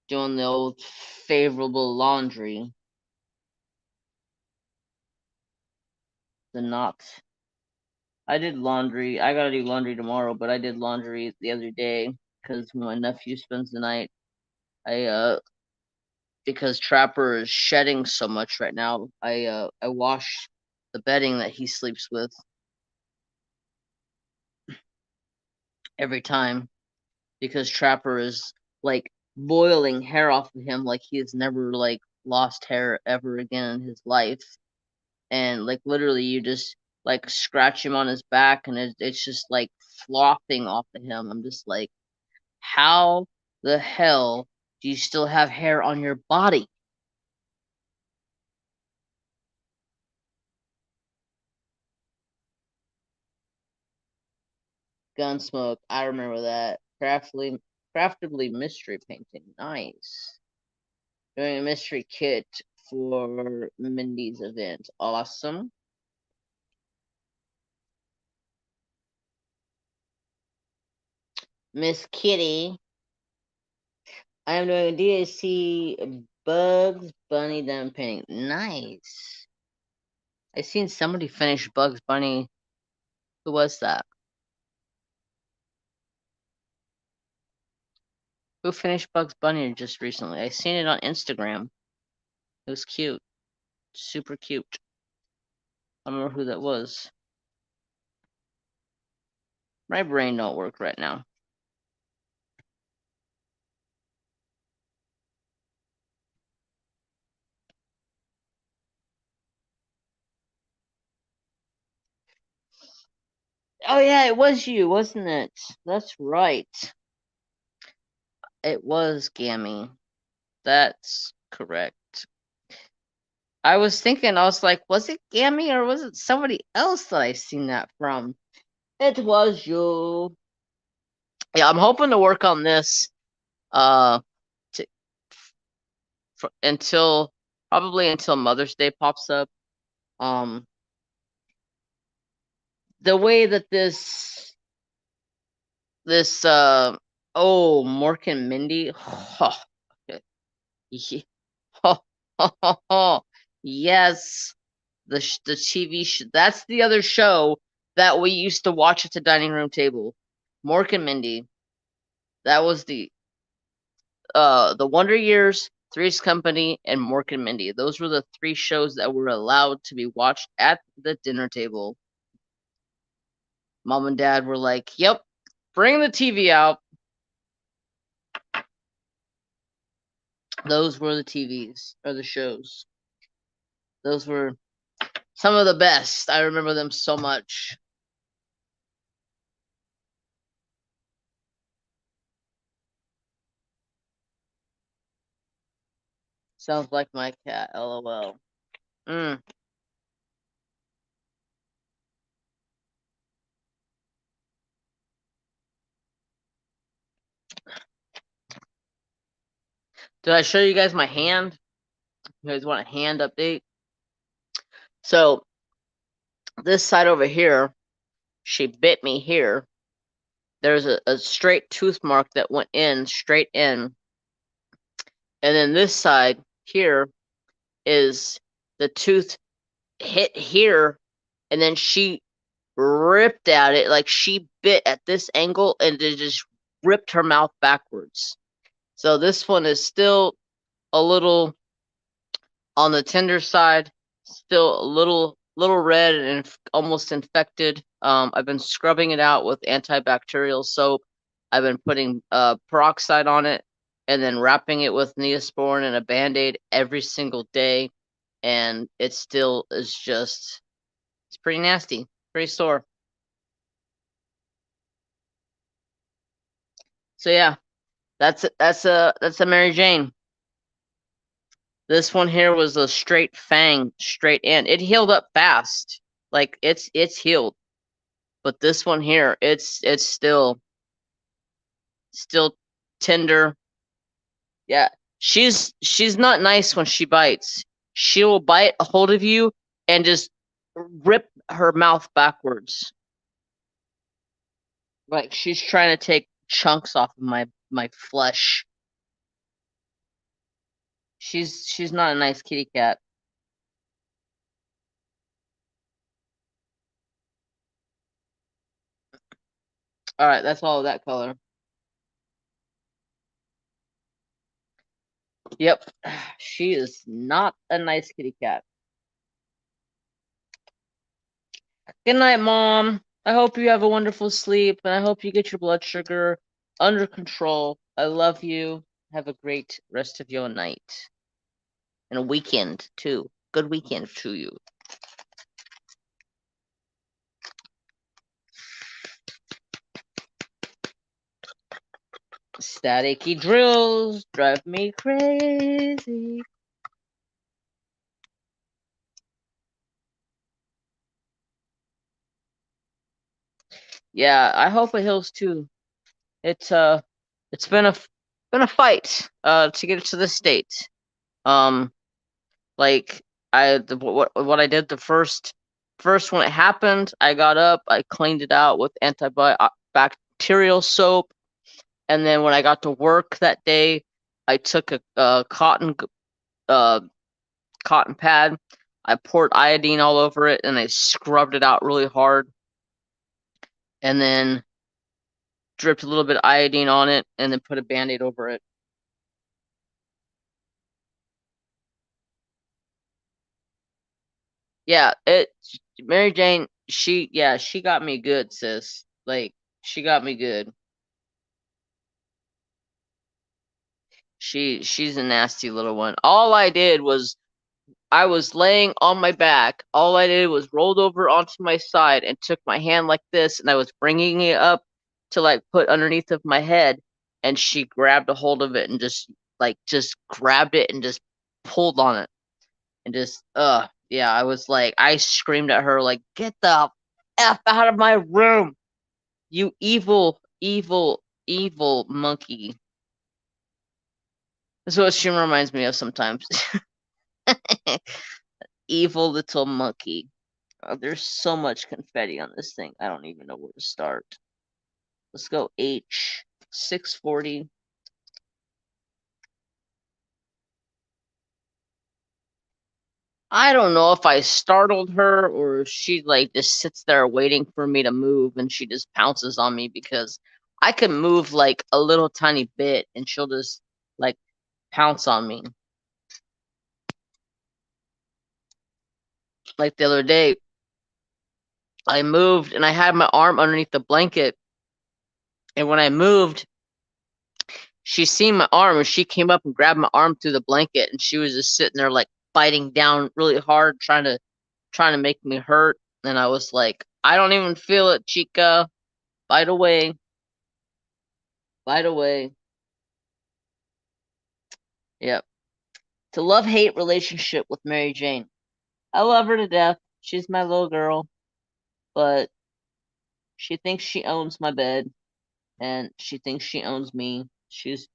doing the old favorable laundry. The not. I did laundry. I gotta do laundry tomorrow, but I did laundry the other day because my nephew spends the night. I because Trapper is shedding so much right now, I wash the bedding that he sleeps with every time because Trapper is like boiling hair off of him like he has never like lost hair ever again in his life. And like literally you just like scratch him on his back and it's just like flopping off of him. I'm just like, how the hell do you still have hair on your body? Gunsmoke, I remember that. Craftably mystery painting, nice. Doing a mystery kit for Mindy's event, awesome. Miss Kitty. I am doing a DAC Bugs Bunny that I'm painting. Nice. I seen somebody finish Bugs Bunny. Who was that? Who finished Bugs Bunny just recently? I seen it on Instagram. It was cute. Super cute. I don't remember who that was. My brain don't work right now. Oh yeah, it was you, wasn't it? That's right. It was Gammy. That's correct. I was thinking, I was like, was it Gammy or was it somebody else that I seen that from? It was you. Yeah, I'm hoping to work on this to, until probably until Mother's Day pops up. The way that this Mork and Mindy, yes, the TV that's the other show that we used to watch at the dining room table. Mork and Mindy. That was the Wonder Years, Three's Company, and Mork and Mindy. Those were the three shows that were allowed to be watched at the dinner table. Mom and Dad were like, "Yep, bring the TV out." Those were the TVs or the shows. Those were some of the best. I remember them so much. Sounds like my cat. LOL. Mm. Did I show you guys my hand? You guys want a hand update? So this side over here, she bit me here. There's a straight tooth mark that went in, straight in. And then this side here is the tooth hit here, and then she ripped at it, like she bit at this angle and it just ripped her mouth backwards. So this one is still a little on the tender side, still a little red and almost infected. I've been scrubbing it out with antibacterial soap. I've been putting peroxide on it and then wrapping it with Neosporin and a Band-Aid every single day, and it still is just, it's pretty nasty, pretty sore. So yeah, that's a Mary Jane. This one here was a straight fang, straight in. It healed up fast. Like it's healed. But this one here, it's still tender. Yeah. She's not nice when she bites. She will bite a hold of you and just rip her mouth backwards. Like she's trying to take chunks off of my flesh. She's not a nice kitty cat. All right, that's all of that color. Yep, she is not a nice kitty cat. Good night, Mom. I hope you have a wonderful sleep, and I hope you get your blood sugar under control. I love you. Have a great rest of your night. And a weekend, too. Good weekend to you. Staticky drills drive me crazy. Yeah, I hope it heals too. It's been a fight to get it to this state. Like what I did the first when it happened, I got up, I cleaned it out with antibacterial soap, And then when I got to work that day, I took a cotton pad. I poured iodine all over it, and I scrubbed it out really hard. And then dripped a little bit of iodine on it, and then put a Band-Aid over it. Yeah, Mary Jane, she got me good, sis. Like, she got me good. She's a nasty little one. All I did was I was laying on my back. All I did was rolled over onto my side and took my hand like this, and I was bringing it up to like put underneath of my head, and she grabbed a hold of it and just grabbed it and just pulled on it and just yeah, I was like, I screamed at her like, "Get the F out of my room, you evil, evil, evil monkey." That's what she reminds me of sometimes. Evil little monkey. Oh, there's so much confetti on this thing. I don't even know where to start. Let's go H 640. I don't know if I startled her or if she like just sits there waiting for me to move and she just pounces on me because I can move like a little tiny bit and she'll just like pounce on me. Like the other day, I moved and I had my arm underneath the blanket, and when I moved, she seen my arm and she came up and grabbed my arm through the blanket, and she was just sitting there like biting down really hard, trying to make me hurt. And I was like, I don't even feel it, Chica. Bite away. Bite away. Yep. It's a love-hate relationship with Mary Jane. I love her to death. She's my little girl, but she thinks she owns my bed, and she thinks she owns me. She's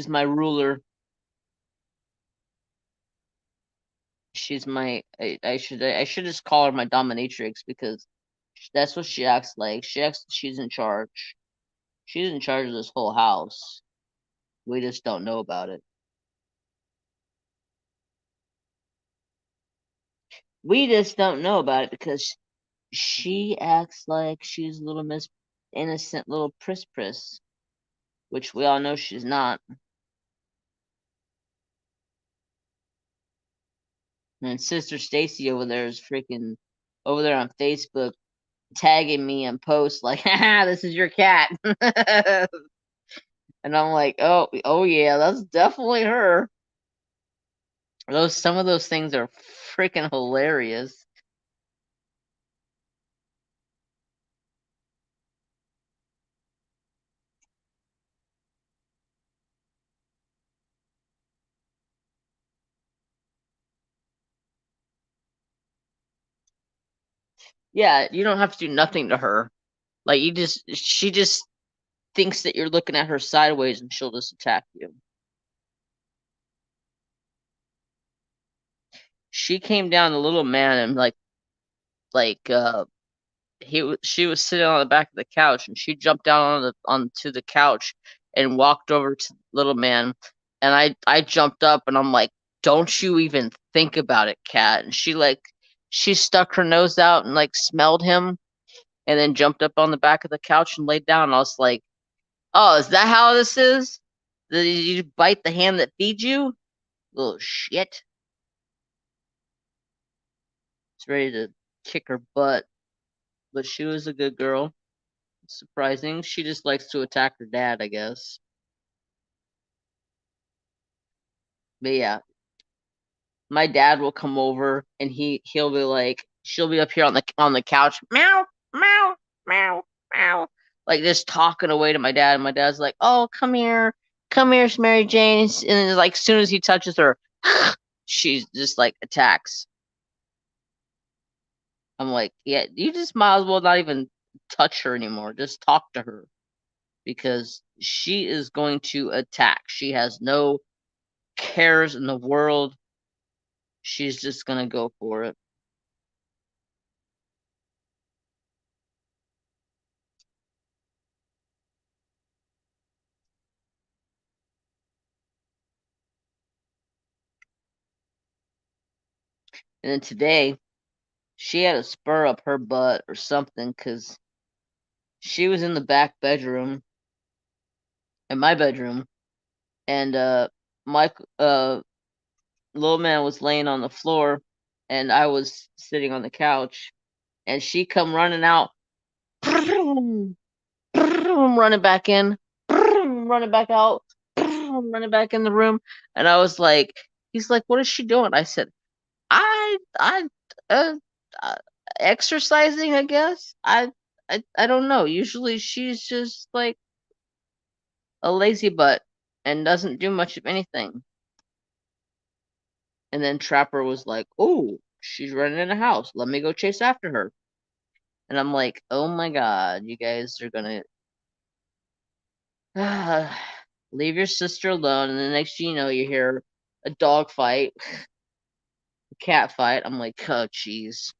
my ruler. She's my I should just call her my dominatrix because that's what she acts like. She acts she's in charge. She's in charge of this whole house. We just don't know about it. We just don't know about it because she acts like she's a little Miss Innocent little Priss, which we all know she's not. And Sister Stacy over there is freaking over there on Facebook tagging me and posts like, haha, this is your cat. And I'm like, oh yeah, that's definitely her. Some of those things are freaking hilarious. Yeah, you don't have to do nothing to her. Like she just thinks that you're looking at her sideways and she'll just attack you. She came down the little man and like she was sitting on the back of the couch and she jumped down onto the couch and walked over to the little man, and I jumped up and I'm like, don't you even think about it, cat. And she stuck her nose out and like smelled him and then jumped up on the back of the couch and laid down. I was like, oh, is that how this is? Did you bite the hand that feeds you? Little shit. It's ready to kick her butt. But she was a good girl. Surprising. She just likes to attack her dad, I guess. But yeah, my dad will come over and he'll be like, she'll be up here on the couch, meow, meow, meow, meow, like just talking away to my dad. And my dad's like, oh, come here, Mary Jane. And like, as soon as he touches her, she just like attacks. I'm like, yeah, you just might as well not even touch her anymore. Just talk to her because she is going to attack. She has no cares in the world. She's just gonna go for it. And then today, she had to spur up her butt or something because she was in the back bedroom, in my bedroom, and my little man was laying on the floor, and I was sitting on the couch, and she come running out, running back in, running back out, running back in the room, and I was like, he's like, what is she doing? I said, I uh, uh exercising, I guess. I don't know. Usually she's just like a lazy butt and doesn't do much of anything. And then Trapper was like, "Oh, she's running in the house. Let me go chase after her." And I'm like, "Oh my god, you guys are gonna leave your sister alone." And the next thing you know, you hear a dog fight, a cat fight. I'm like, "Oh, jeez."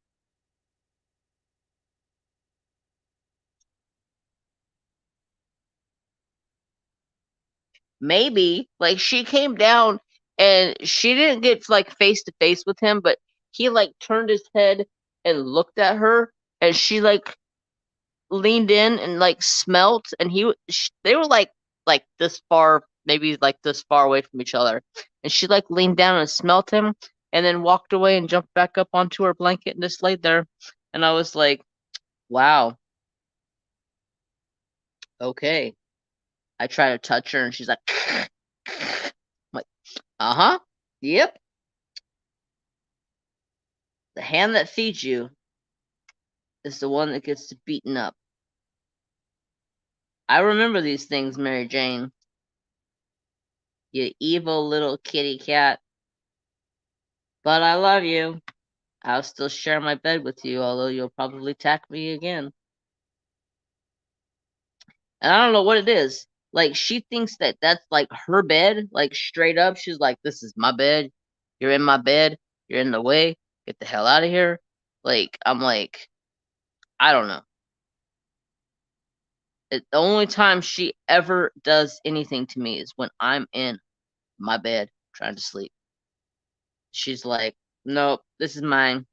Maybe like she came down and she didn't get like face to face with him, but he like turned his head and looked at her, and she like leaned in and like smelt, and they were like this far, maybe like this far away from each other, and she like leaned down and smelt him, and then walked away and jumped back up onto her blanket and just laid there, and I was like, wow, okay. I try to touch her, and she's like, I'm like, uh-huh, yep. The hand that feeds you is the one that gets beaten up. I remember these things, Mary Jane. You evil little kitty cat. But I love you. I'll still share my bed with you, although you'll probably attack me again. And I don't know what it is. Like, she thinks that that's like her bed. Like, straight up, she's like, this is my bed. You're in my bed. You're in the way. Get the hell out of here. Like, I'm like, I don't know. The only time she ever does anything to me is when I'm in my bed trying to sleep. She's like, nope, this is mine.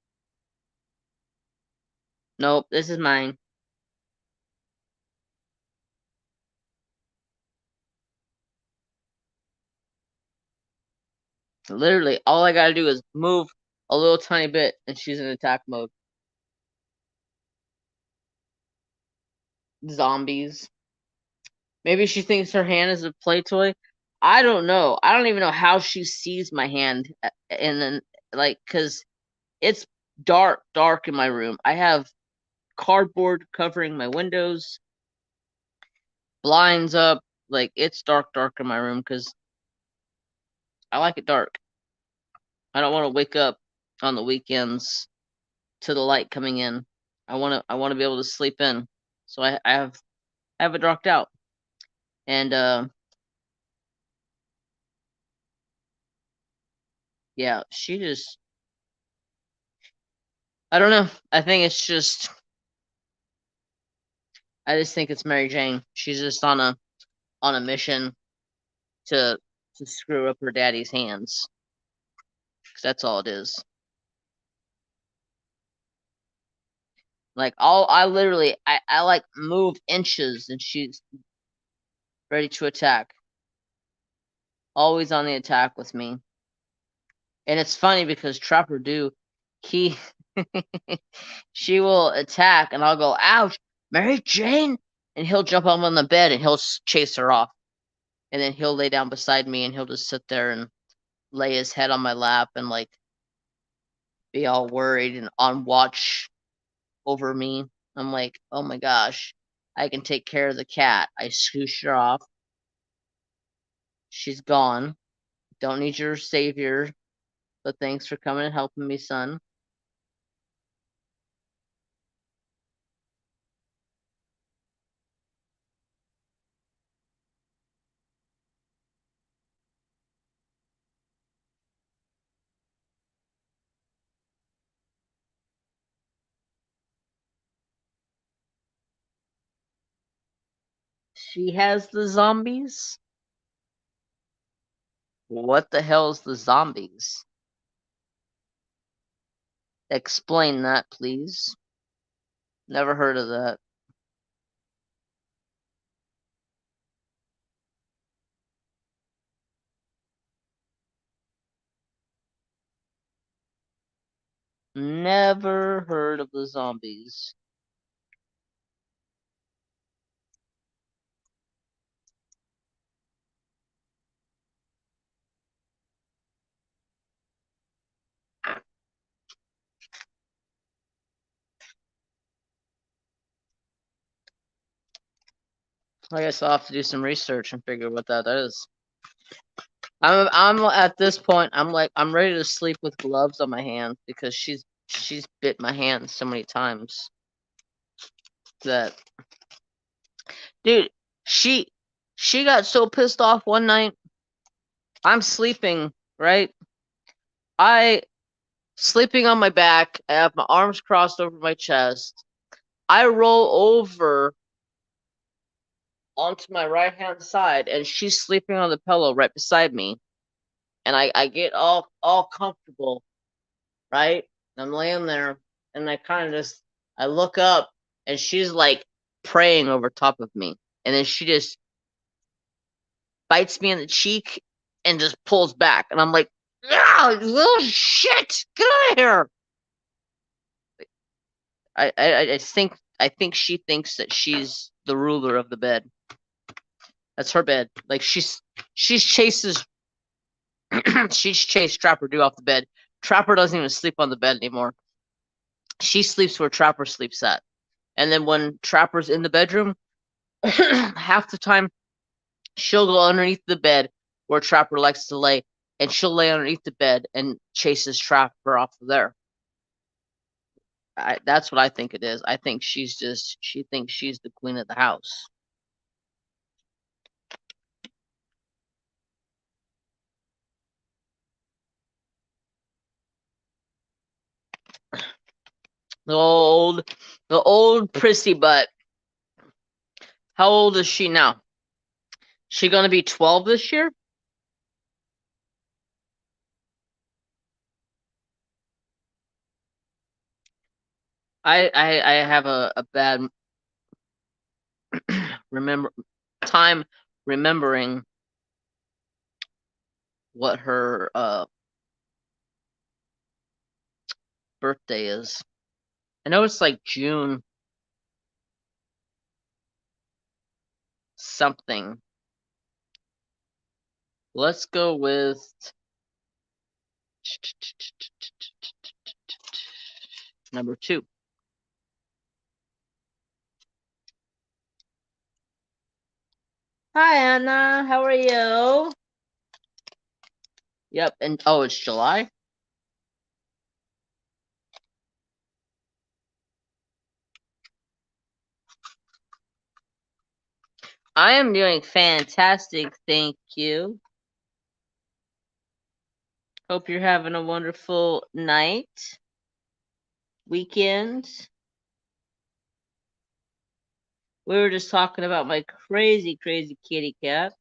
Nope, this is mine. Literally, all I gotta do is move a little tiny bit, and she's in attack mode. Zombies. Maybe she thinks her hand is a play toy. I don't know. I don't even know how she sees my hand, and then like, cause it's dark, dark in my room. I have cardboard covering my windows, blinds up. Like, it's dark, dark in my room because I like it dark. I don't want to wake up on the weekends to the light coming in. I want to be able to sleep in. So I have it darked out. And yeah, she just, I don't know. I just think it's Mary Jane. She's just on a mission to to screw up her daddy's hands. 'Cause that's all it is. Like, all I literally I like move inches and she's ready to attack. Always on the attack with me. And it's funny because Trapper Do, he she will attack and I'll go, ouch, Mary Jane, and he'll jump up on the bed and he'll chase her off. And then he'll lay down beside me and he'll just sit there and lay his head on my lap and like be all worried and on watch over me. I'm like, oh my gosh, I can take care of the cat. I scoosh her off. She's gone. Don't need your savior, but thanks for coming and helping me, son. She has the zombies? What the hell is the zombies? Explain that, please. Never heard of that. Never heard of the zombies. I guess I'll have to do some research and figure what that is. I'm at this point. I'm ready to sleep with gloves on my hands because she's bit my hand so many times that, dude, she got so pissed off one night. I'm sleeping, right? I sleeping on my back. I have my arms crossed over my chest. I roll over onto my right hand side, and she's sleeping on the pillow right beside me. And I get all comfortable, right? I'm laying there, and I kind of just I look up, and she's like praying over top of me, and then she just bites me in the cheek and just pulls back, and I'm like, "Ah, little shit, get out of here!" I think she thinks that she's the ruler of the bed. That's her bed. Like she's chases she's chased Trapper Doo off the bed. Trapper doesn't even sleep on the bed anymore. She sleeps where Trapper sleeps at. And then when Trapper's in the bedroom, half the time she'll go underneath the bed where Trapper likes to lay, and she'll lay underneath the bed and chases Trapper off of there. That's what I think it is. I think she thinks she's the queen of the house. The old prissy butt. How old is she now? She gonna be 12 this year? I have a bad remembering what her birthday is. I know it's like June something. Let's go with number 2. Hi Anna, how are you? Yep, and oh, it's July? I am doing fantastic, thank you. Hope you're having a wonderful night, weekend. We were just talking about my crazy kitty cat.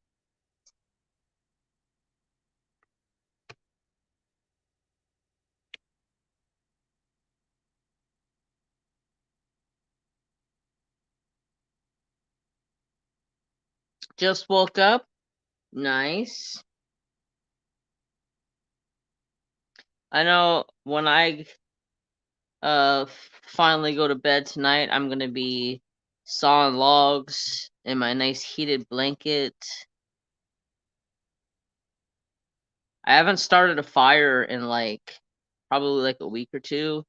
Just woke up. Nice. I know when I finally go to bed tonight, I'm gonna be sawing logs in my nice heated blanket. I haven't started a fire in probably like a week or two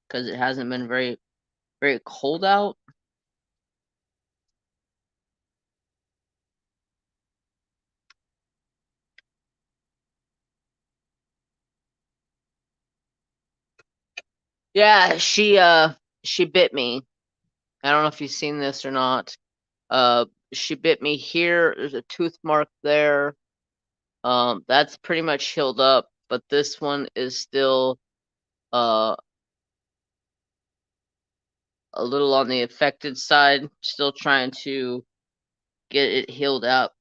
because it hasn't been very cold out. Yeah, she bit me. I don't know if you've seen this or not. She bit me here. There's a tooth mark there. That's pretty much healed up, but this one is still a little on the affected side. Still trying to get it healed up.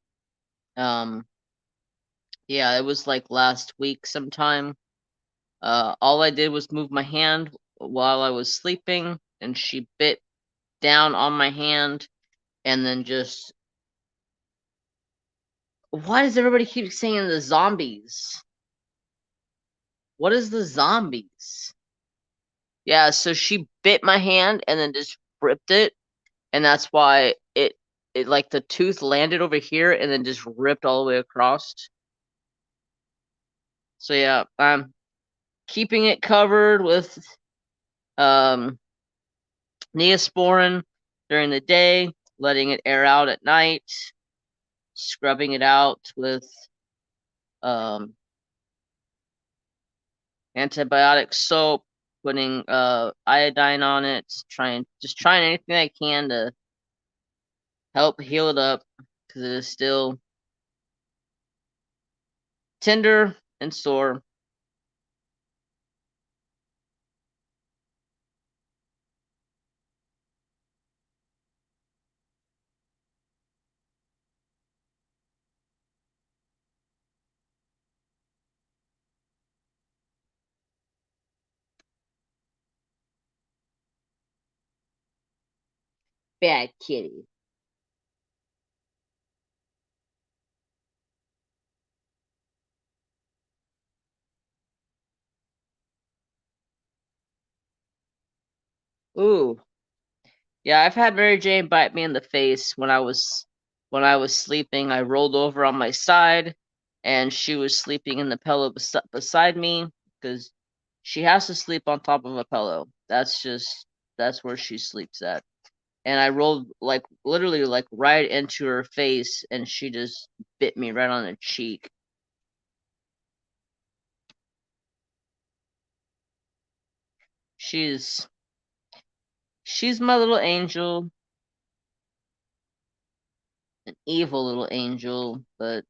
Yeah, it was like last week sometime. All I did was move my hand while I was sleeping, and she bit down on my hand, and then just. Why does everybody keep saying the zombies? What is the zombies? Yeah, so she bit my hand and then just ripped it, and that's why it like the tooth landed over here and then just ripped all the way across. So yeah, I'm keeping it covered with Neosporin during the day, letting it air out at night, scrubbing it out with antibiotic soap, putting iodine on it, trying anything I can to help heal it up, because it is still tender and sore. Bad kitty. Ooh. Yeah, I've had Mary Jane bite me in the face when I was sleeping. I rolled over on my side, and she was sleeping in the pillow beside me, because she has to sleep on top of a pillow. That's where she sleeps at. And I rolled like literally like right into her face, and she just bit me right on the cheek. She's my little angel, an evil little angel, but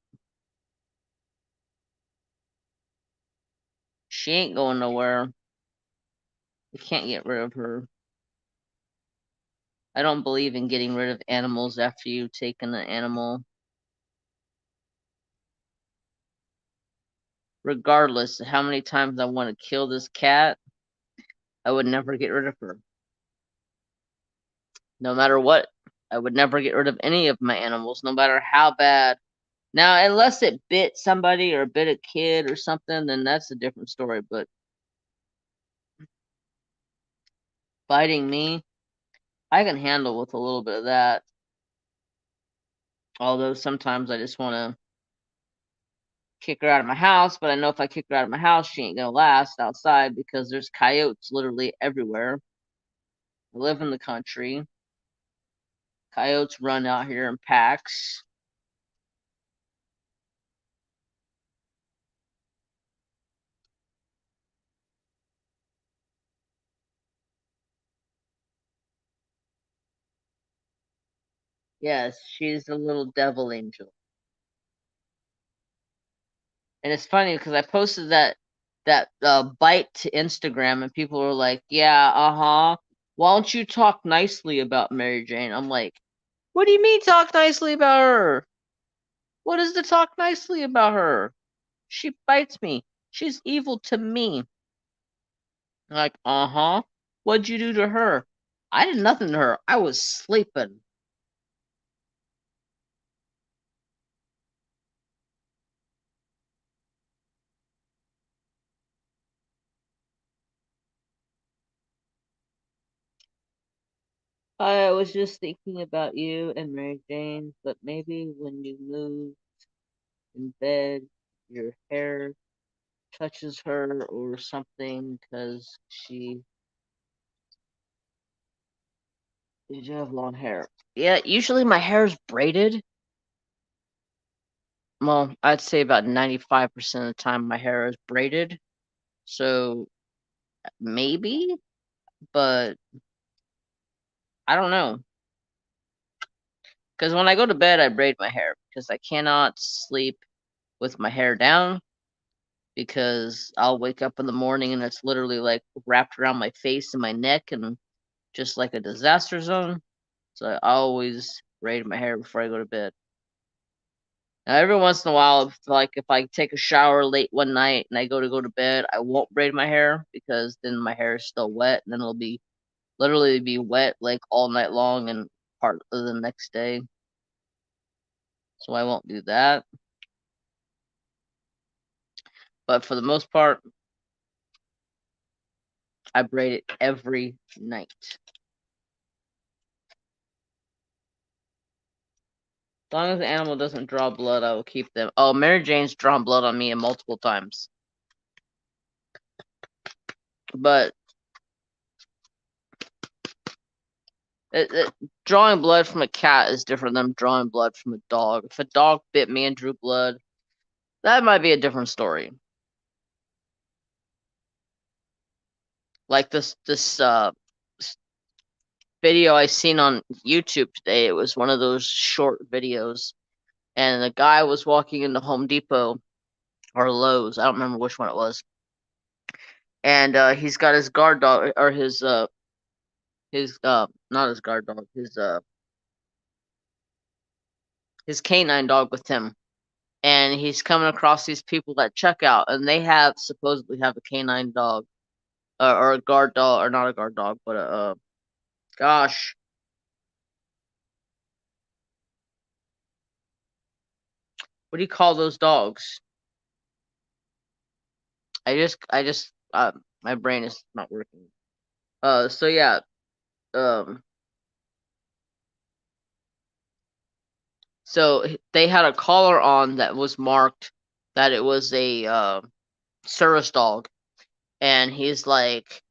she ain't going nowhere. You can't get rid of her. I don't believe in getting rid of animals after you've taken an animal. Regardless of how many times I want to kill this cat, I would never get rid of her. No matter what, I would never get rid of any of my animals, no matter how bad. Now, unless it bit somebody or bit a kid or something, then that's a different story. But biting me, I can handle with a little bit of that. Although sometimes I just want to kick her out of my house, but I know if I kick her out of my house, she ain't gonna last outside, because there's coyotes literally everywhere. I live in the country. Coyotes run out here in packs. Yes, she's a little devil angel. And it's funny because I posted that bite to Instagram, and people were like, "Yeah, why don't you talk nicely about Mary Jane?" I'm like, "What do you mean talk nicely about her? What is to talk nicely about her? She bites me. She's evil to me." Like, what'd you do to her? I did nothing to her. I was sleeping. I was just thinking about you and Mary Jane, but maybe when you move in bed, your hair touches her or something, because did you have long hair? Yeah, usually my hair is braided. Well, I'd say about 95% of the time my hair is braided. So maybe, but I don't know. Because when I go to bed, I braid my hair, because I cannot sleep with my hair down, because I'll wake up in the morning and it's literally like wrapped around my face and my neck, and just like a disaster zone. So I always braid my hair before I go to bed. Now, every once in a while, if I take a shower late one night and I go to bed, I won't braid my hair because then my hair is still wet, and then it'll be literally be wet like all night long and part of the next day. So I won't do that. But for the most part, I braid it every night. As long as the animal doesn't draw blood, I will keep them. Oh, Mary Jane's drawn blood on me multiple times. But drawing blood from a cat is different than drawing blood from a dog. If a dog bit me and drew blood, that might be a different story. Like this video I seen on YouTube today. It was one of those short videos, and the guy was walking into Home Depot or Lowe's. I don't remember which one it was. And he's got his guard dog, or his not his guard dog, his canine dog with him. And he's coming across these people that check out, and they supposedly have a canine dog, or a guard dog, or not a guard dog, but gosh, what do you call those dogs? My brain is not working. So yeah, so they had a collar on that was marked that it was a service dog, and he's like,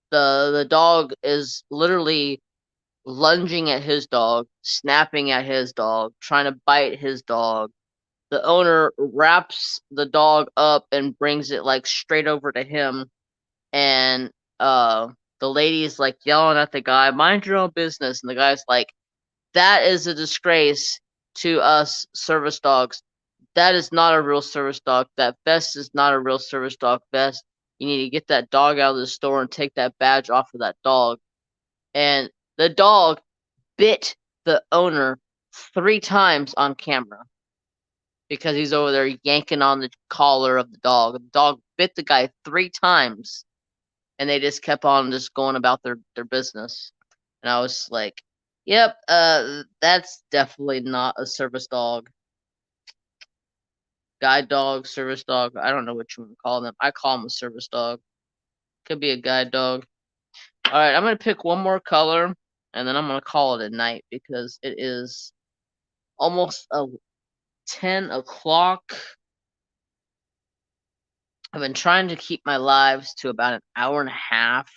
the dog is literally lunging at his dog, snapping at his dog, trying to bite his dog. The owner wraps the dog up and brings it like straight over to him, and the lady's like yelling at the guy, "Mind your own business." And the guy's like, "That is a disgrace to us service dogs. That is not a real service dog. That vest is not a real service dog vest. You need to get that dog out of the store and take that badge off of that dog." And the dog bit the owner 3 times on camera because he's over there yanking on the collar of the dog. The dog bit the guy 3 times, and they just kept on just going about their business. And I was like, "Yep, that's definitely not a service dog. Guide dog, service dog. I don't know what you want to call them. I call them a service dog. Could be a guide dog." All right, I'm gonna pick one more color, and then I'm gonna call it a night because it is almost 10 o'clock. I've been trying to keep my lives to about an hour and a half.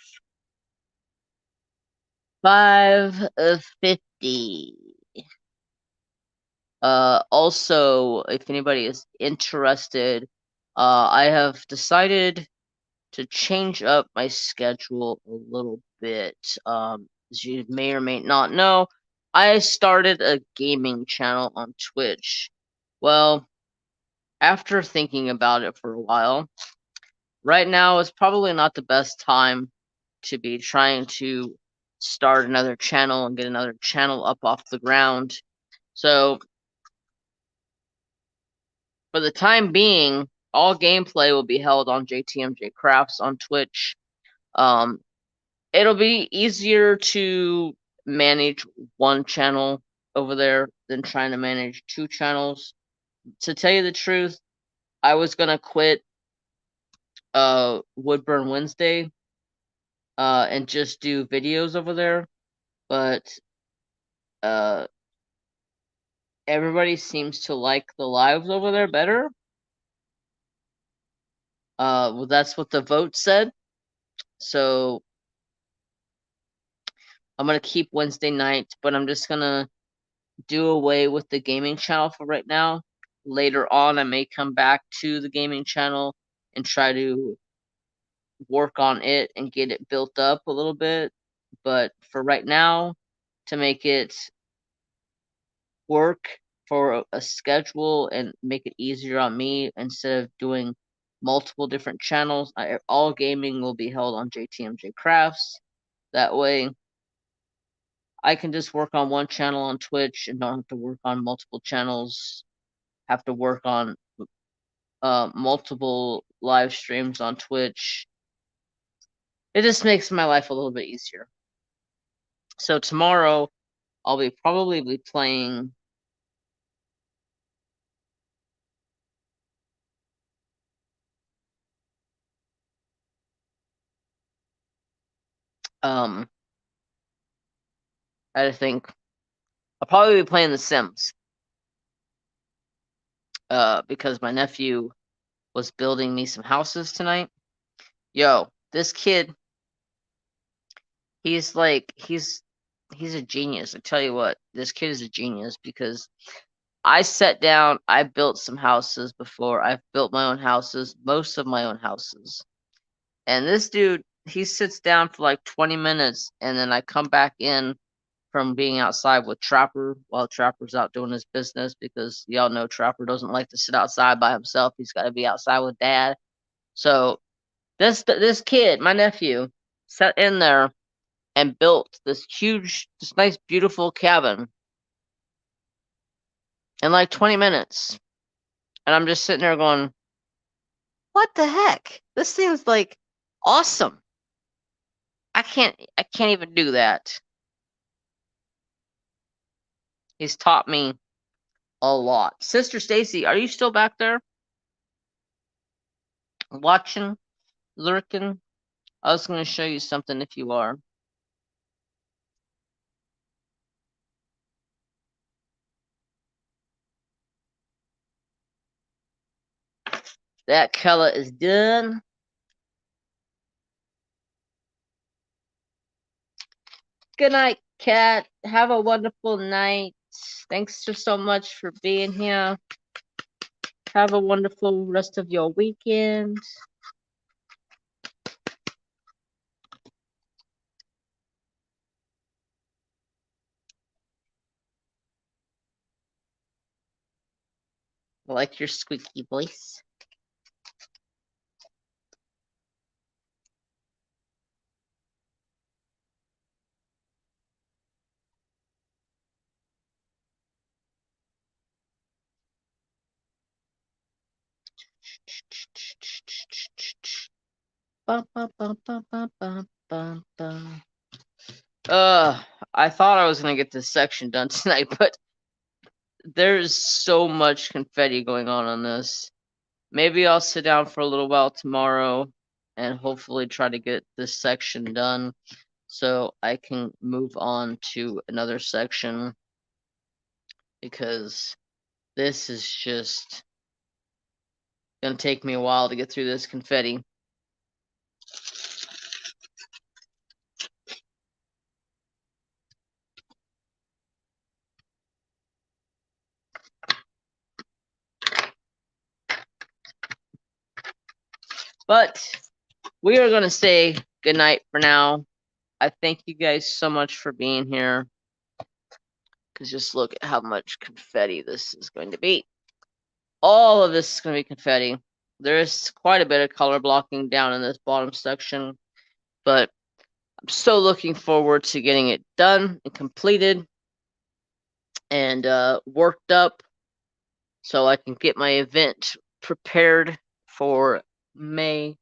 5:50. Also, if anybody is interested, I have decided to change up my schedule a little bit. As you may or may not know, I started a gaming channel on Twitch. Well, after thinking about it for a while, right now is probably not the best time to be trying to start another channel and get another channel up off the ground. So, for the time being, all gameplay will be held on jtmjcrafts on Twitch. It'll be easier to manage one channel over there than trying to manage 2 channels. To tell you the truth, I was gonna quit Woodburn Wednesday and just do videos over there, but everybody seems to like the lives over there better. Well, that's what the vote said. So I'm gonna keep Wednesday night, but I'm just gonna do away with the gaming channel for right now. Later on, I may come back to the gaming channel and try to work on it and get it built up a little bit. But for right now, to make it work for a schedule and make it easier on me instead of doing multiple different channels, all gaming will be held on JTMJ Crafts. That way, I can just work on one channel on Twitch and don't have to work on multiple channels have to work on multiple live streams on Twitch. It just makes my life a little bit easier. So tomorrow I'll be probably be playing I think I'll probably be playing The Sims. Because my nephew was building me some houses tonight. Yo, this kid, he's a genius. I tell you what, this kid is a genius because I sat down, I built some houses before. I've built my own houses, most of my own houses. And this dude, he sits down for like 20 minutes, and then I come back in from being outside with Trapper while Trapper's out doing his business, because y'all know Trapper doesn't like to sit outside by himself. He's got to be outside with Dad. So this kid, my nephew, sat in there and built this nice, beautiful cabin in like 20 minutes. And I'm just sitting there going, what the heck? This seems like awesome. I can't even do that. He's taught me a lot. Sister Stacy, are you still back there? Watching? Lurking? I was going to show you something if you are. That color is done. Good night, Kat. Have a wonderful night. Thanks so much for being here. Have a wonderful rest of your weekend. I like your squeaky voice. I thought I was gonna get this section done tonight, but there's so much confetti going on this. Maybe I'll sit down for a little while tomorrow and hopefully try to get this section done so I can move on to another section, because this is just gonna take me a while to get through this confetti. But we are going to say goodnight for now. I thank you guys so much for being here, because just look at how much confetti this is going to be. All of this is going to be confetti. There is quite a bit of color blocking down in this bottom section, but I'm so looking forward to getting it done and completed and worked up so I can get my event prepared for May.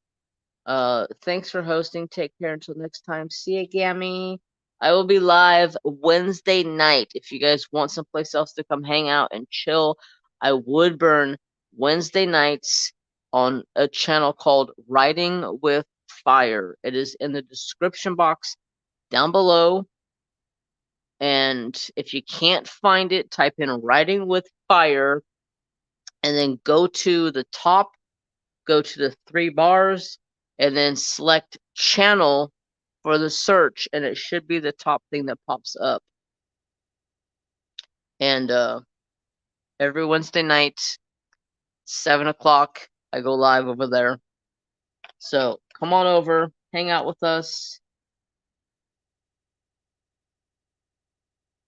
Thanks for hosting. Take care until next time. See ya, Gammy. I will be live Wednesday night. If you guys want someplace else to come hang out and chill, I Woodburn Wednesday nights on a channel called Writing with Fire. It is in the description box down below. And if you can't find it, type in Writing with Fire and then go to the top, go to the 3 bars, and then select channel for the search, and it should be the top thing that pops up. And every Wednesday night, 7 o'clock, I go live over there. So come on over, hang out with us.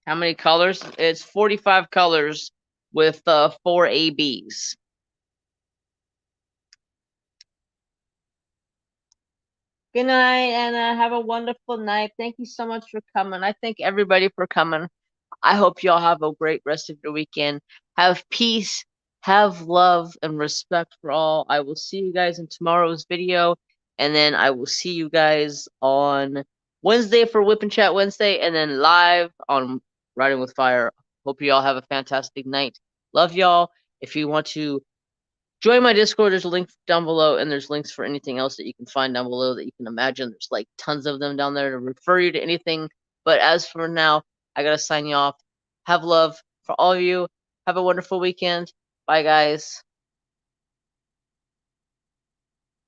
How many colors? It's 45 colors with 4 ABs. Good night, and have a wonderful night. Thank you so much for coming. I thank everybody for coming. I hope y'all have a great rest of your weekend. Have peace, Have love and respect for all. I will see you guys in tomorrow's video, and then I will see you guys on Wednesday for Whip and Chat Wednesday, and then live on Riding with Fire. Hope you all have a fantastic night. Love y'all. If you want to join my Discord, there's a link down below, and there's links for anything else that you can find down below that you can imagine. There's like tons of them down there to refer you to anything. But as for now, I gotta sign you off. Have love for all of you. Have a wonderful weekend. Bye, guys.